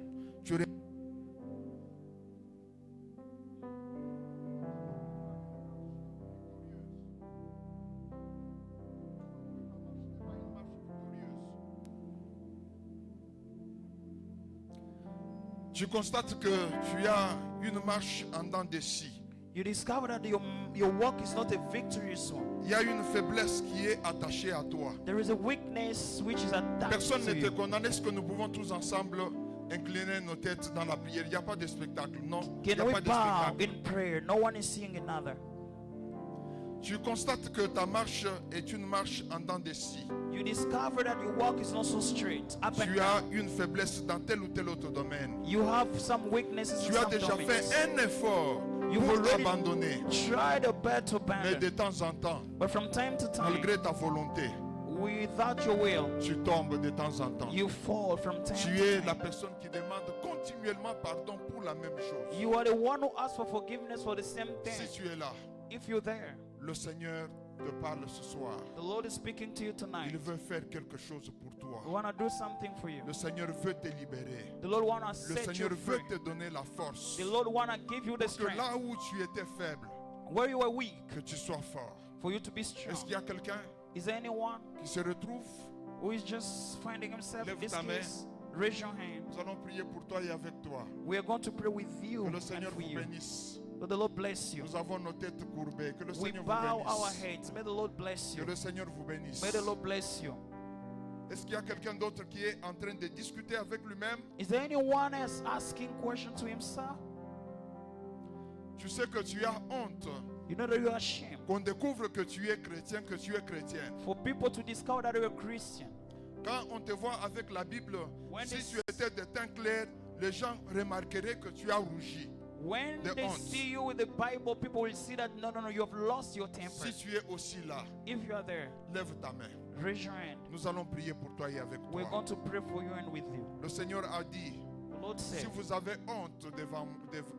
Tu constates que tu as une marche en dents de scie. You discover that your walk is not a victorious one. Il y a une faiblesse qui est attachée à toi. There is a weakness which is attached Personne to ne te you. condamne. Est-ce que nous pouvons tous ensemble incliner nos têtes dans la prière? Il n'y a pas de spectacle. Non, il n'y Can a we pas de bow spectacle. in prayer? No one is seeing another. Tu constates que ta marche est une marche en dents de scie. You discover that your walk is not so straight, up and Tu as down. une faiblesse dans tel ou tel autre domaine. You have some weaknesses in Tu as some déjà domains. fait un effort You've pour already abandonner. tried a better Mais de band, temps en temps, but from time to time, malgré ta volonté, without your will, tu tombes de temps en temps. you fall from time Tu to es time. la personne qui demande continuellement pardon pour la même chose. You are the one who asks for forgiveness for the same Si thing. tu es là, If you're there, le Seigneur te parle ce soir. the Lord is speaking to you tonight. Il veut faire quelque chose pour toi. We want to do something for you. Le Seigneur veut te libérer. The Lord want to Le set you Seigneur free. veut te donner la force. The Lord want to give you the Pour que strength. là où tu étais faible, Where you were weak, que tu sois fort. for you to be strong. Est-ce qu'il y a quelqu'un Is there anyone qui se retrouve? who is just finding himself in Lève this ta main. case? Raise your hand. Nous allons prier pour toi et avec toi. We are going to pray with you Que le and Seigneur for vous you. bénisse. May the Lord bless you. Nous avons nos têtes courbées. Que le We Seigneur bow vous our bénisse. heads. May the Lord bless Que you. le Seigneur vous bénisse. May the Lord bless you. Est-ce qu'il y a quelqu'un d'autre qui est en train de discuter avec lui-même? Is there anyone else asking questions to himself? Tu sais que tu as honte You know that you are ashamed qu'on découvre que tu es chrétien, que tu es chrétienne. for people to discover that you're a Christian. Quand on te voit avec la Bible, When si they- tu étais de teint clair, les gens remarqueraient que tu as rougi. When The they honte. see you with the Bible, people will see that no, you have lost your temper. Si tu es aussi là, If you are there, lève ta main. raise your hand. Nous allons prier pour toi et avec We're toi. going to pray for you and with you. Le Seigneur a dit, The Lord si said, vous avez honte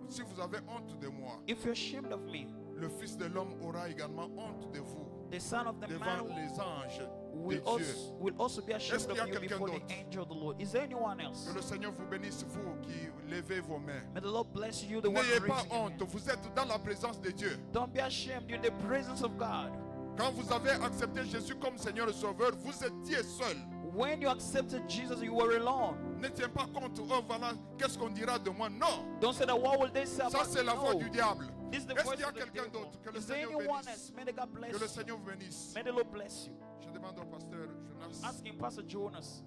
si vous avez honte de moi, if you're ashamed of me, le Fils de l'homme aura également honte de vous the Son of the devant Man les anges de will Dieu. also be ashamed Est-ce qu'il y a of you quelqu'un before the d'autre? angel of the Lord. Is there anyone else? Que le Seigneur vous bénisse, vous qui levez vos mains. May the Lord bless you, the one N'ayez pas raising your honte, hand. vous êtes dans la présence de Dieu. Don't be ashamed. You're in the presence of God. Quand vous avez accepté Jésus comme Seigneur et Sauveur, vous étiez seul. When you accepted Jesus, you were alone. Ne tiens pas compte, oh voilà, qu'est-ce qu'on dira de moi? Non, Don't say that what will they say ça about c'est la voix no. du diable. This is the Est-ce voice qu'il y a of the quelqu'un devil. d'autre? Que le Is there Seigneur anyone bénisse. else? May the God Que bless le you. Seigneur vous bénisse. May the Lord bless you. Je demande au pasteur Jonas. Asking Pastor Jonas.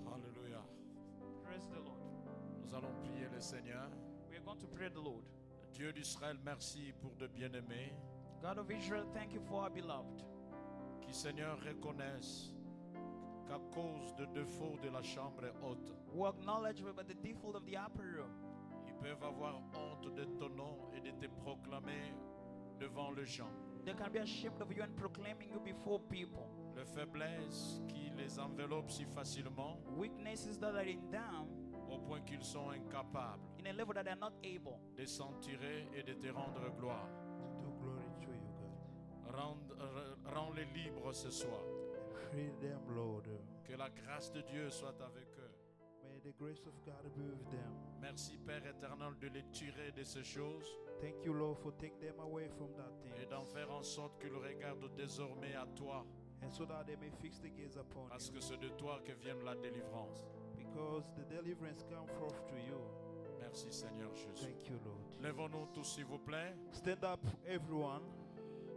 Alléluia. Praise the Lord. Nous allons prier le Seigneur. We are going to pray the Lord. Dieu d'Israël, merci pour de bien-aimés God of Israel, thank you for our beloved. qui, Seigneur, reconnaissent qu'à cause de défauts de la chambre haute, Who acknowledge by the default of the upper room, ils peuvent avoir honte de ton nom et de te proclamer devant les gens. they can be ashamed of you and proclaiming you before people. Les faiblesses qui les enveloppent si facilement Weaknesses that are in them au point qu'ils sont incapables in a level that they are not able de s'en tirer et de te rendre gloire. to do glory to you, God. Rends-les libres ce soir. Free them, Lord. Que la grâce de Dieu soit avec eux. May the grace of God be with them. Merci Père éternel de les tirer de ces choses Thank you, Lord, for taking them away from that thing. et d'en faire en sorte qu'ils regardent désormais à toi, And so that they may fix the gaze upon parce you. que c'est de toi que vient la délivrance. Because the deliverance come forth to you. Merci Seigneur Jésus. Thank you, Lord. Lèvons-nous tous s'il vous plaît. Stand up, everyone.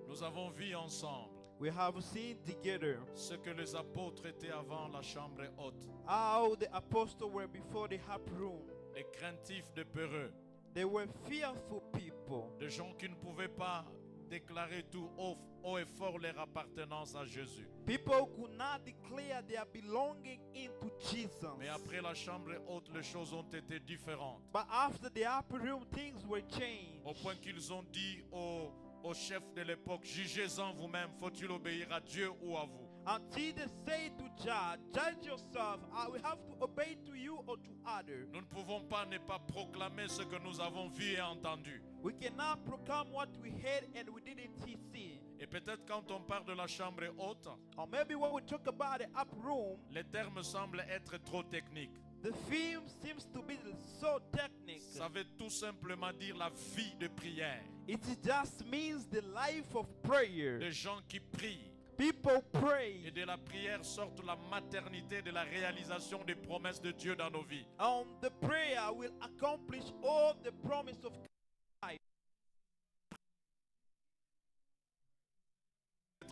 Nous avons vu ensemble We have seen together ce que les apôtres étaient avant la chambre haute, how the apostles were before the upper room. des craintifs de peureux, They were fearful people. des gens qui ne pouvaient pas déclarer tout haut et fort leur appartenance à Jésus. People could not declare their belonging into Jesus. Mais après la chambre haute, les choses ont été différentes. But after the upper room, things were changed. Au point qu'ils ont dit au chef de l'époque, jugez-en vous-même, faut-il obéir à Dieu ou à vous? Until they say to judge yourself, we have to obey to you or to others. Nous ne pouvons pas ne pas proclamer ce que nous avons vu et entendu. We cannot proclaim what we heard and we didn't see. Et peut-être quand on parle de la chambre haute, Or maybe when we talk about the upper room, les termes semblent être trop techniques. the theme seems to be so technical. Ça veut tout simplement dire la vie de prière. It just means the life of prayer. Des gens qui prient, People pray, Et de la prière sorte la maternité de la réalisation des promesses de Dieu dans nos vies. and the prayer will accomplish all the promise of God.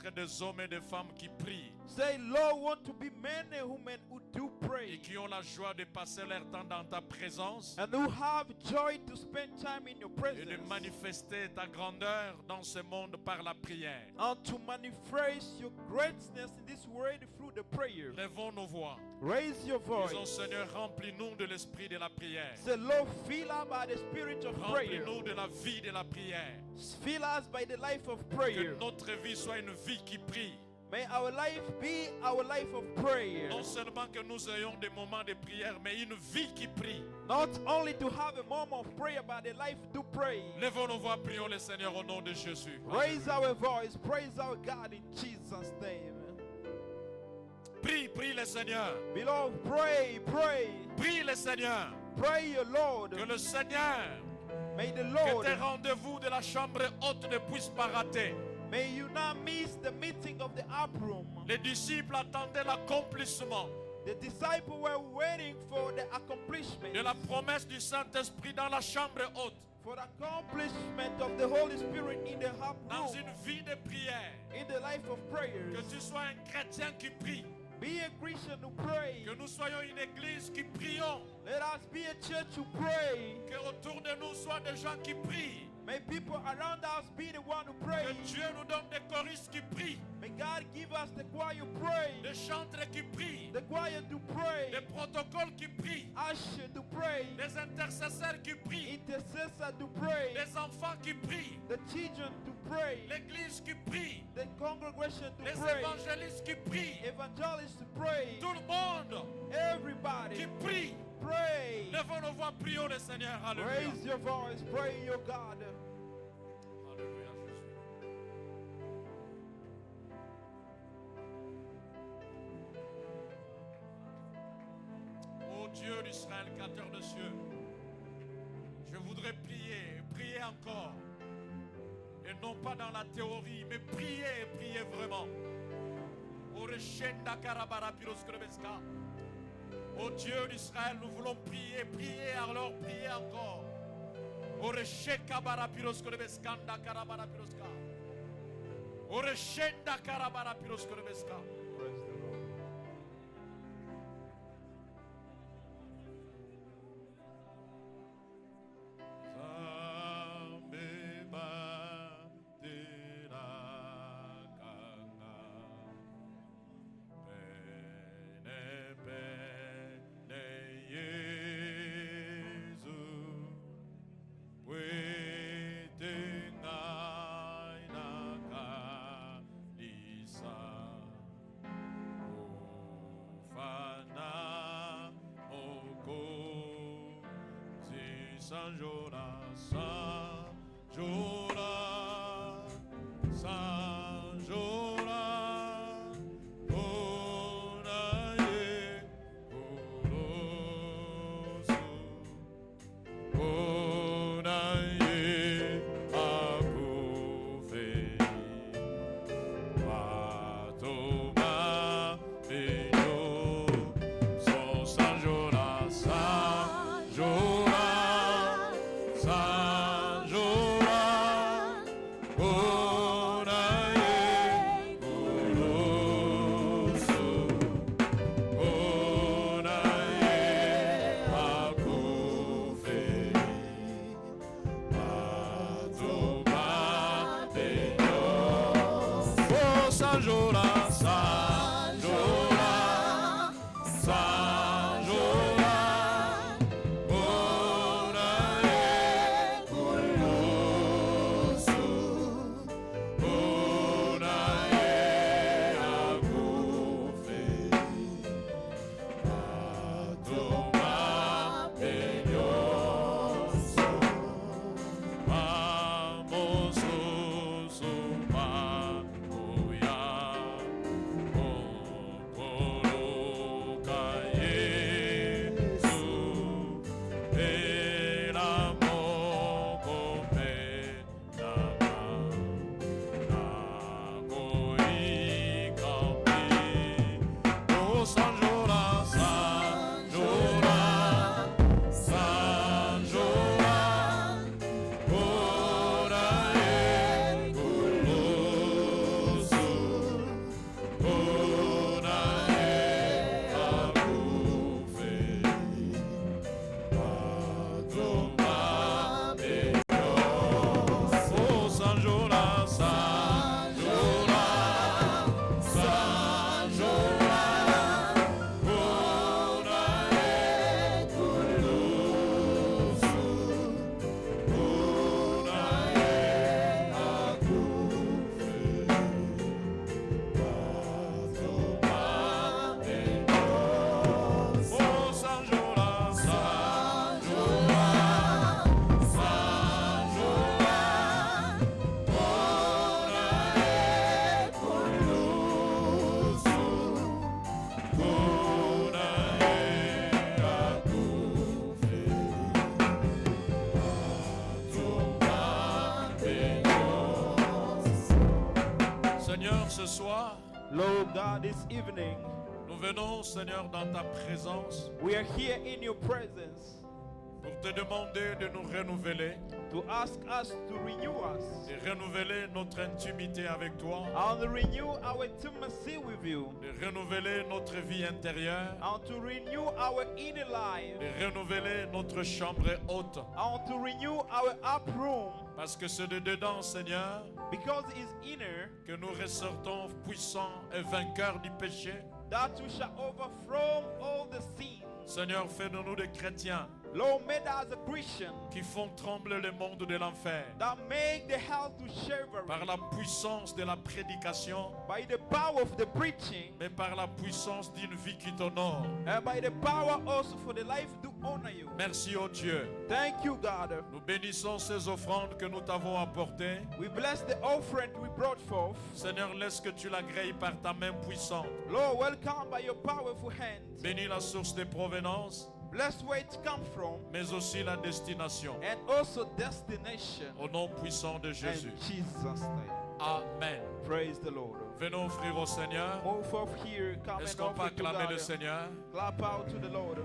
Être des hommes et des femmes qui prient Say, Lord, want to be men and women who do et pray qui ont la joie de passer leur temps dans ta présence and who have joy to spend time in your et de presence manifester ta grandeur dans ce monde par la prière. and to manifest your greatness in this world through the prayer. Lèvons nos voix. Raise your voice. Disons, Seigneur, remplis-nous de l'esprit de la prière. Say, Lord, fill us by the spirit of prayer. Remplis-nous de la vie de la prière. Fill us by the life of Que prayer. notre vie soit une vie qui prie. May our life be our life of prayer. Non seulement que nous ayons des moments de prière, mais une vie qui prie. Not only to have a moment of prayer, but a life to pray. Lèvons nos voix, prions le Seigneur au nom de Jésus. Raise our voice, praise our God in Jesus' name. Prie, prie le Seigneur. Beloved, pray, pray. Prie le Seigneur. Pray your Lord. Que le Seigneur, May the que Lord, tes rendez-vous de la chambre haute ne puissent pas rater. may you not miss the meeting of the upper room. Les disciples attendaient l'accomplissement The disciples were waiting for the accomplishment, de la promesse du Saint-Esprit dans la chambre haute. for the accomplishment of the Holy Spirit in the upper Dans room, une vie de prière. in the life of prayers. Que tu sois un chrétien qui prie. Be a Christian who pray. Que nous soyons une église qui prions. Let us be a church who pray. Que autour de nous soient des gens qui prient. May people around us be the one who Que pray. Dieu nous donne des choristes qui prient. May God give us the choir who pray, Des chantres qui prient. the choir to pray, Des protocoles qui prient. usher to pray, Des intercesseurs qui prient. intercessor to pray, Des enfants qui prient. the children to pray, L'église qui prie. the congregation to Les pray, évangélistes qui prient. evangelists to pray, Tout le monde qui everybody prie. pray. Lèvons nos voix, prions le Seigneur. Alléluia. Raise your voice, pray your God. Alléluia, Jésus. Ô Dieu d'Israël, créateur de cieux, je voudrais prier, prier encore. Et non pas dans la théorie, mais prier, prier vraiment. Ô Dieu d'Israël, nous voulons prier, prier, alors prier encore. Oresheka barapiros korebeskanda karabarapiroska. Oreshenda karabarapiros korebeska. Zambe batera kanga. Pene pene Yesu. Sanjora, Sanjora, Sanjora, Onaye, Orosu, Onaye, Akufei, Patoma, Beyo, Son Sanjora, Sanjora. Sanjora, Lord God, this evening nous venons, Seigneur, dans ta présence we are here in your presence pour te demander de nous renouveler to ask us to renew us et renouveler notre intimité avec toi, and renew our intimacy with you de renouveler notre vie intérieure, and to renew our inner life de renouveler notre chambre haute. and to renew our upper room Parce que c'est de dedans, Seigneur, because it's inner que nous ressortons puissants et vainqueurs du péché. that we shall overthrow all the sins. Seigneur, fais de nous des chrétiens Lord, made us a Christian qui font trembler le monde de l'enfer that make the hell to shiver par la puissance de la prédication, by the power of the preaching mais par la puissance d'une vie qui t'honore. and by the power also for the life to honor you. Merci, ô Dieu. Thank you, God. Nous bénissons ces offrandes que nous t'avons apportées. We bless the offering we brought forth. Seigneur, laisse que tu l'agrées par ta main puissante. Lord, welcome by your powerful hand. Bénis la source de provenance, Bless where it comes from mais aussi la destination. and also destination. Au nom puissant de In Jésus. Jesus' name. Amen. Praise the Lord. Venons offrir au Seigneur. Move off here, come Est-ce and qu'on peut offer to acclamer le God. Seigneur? Clap out to the Lord.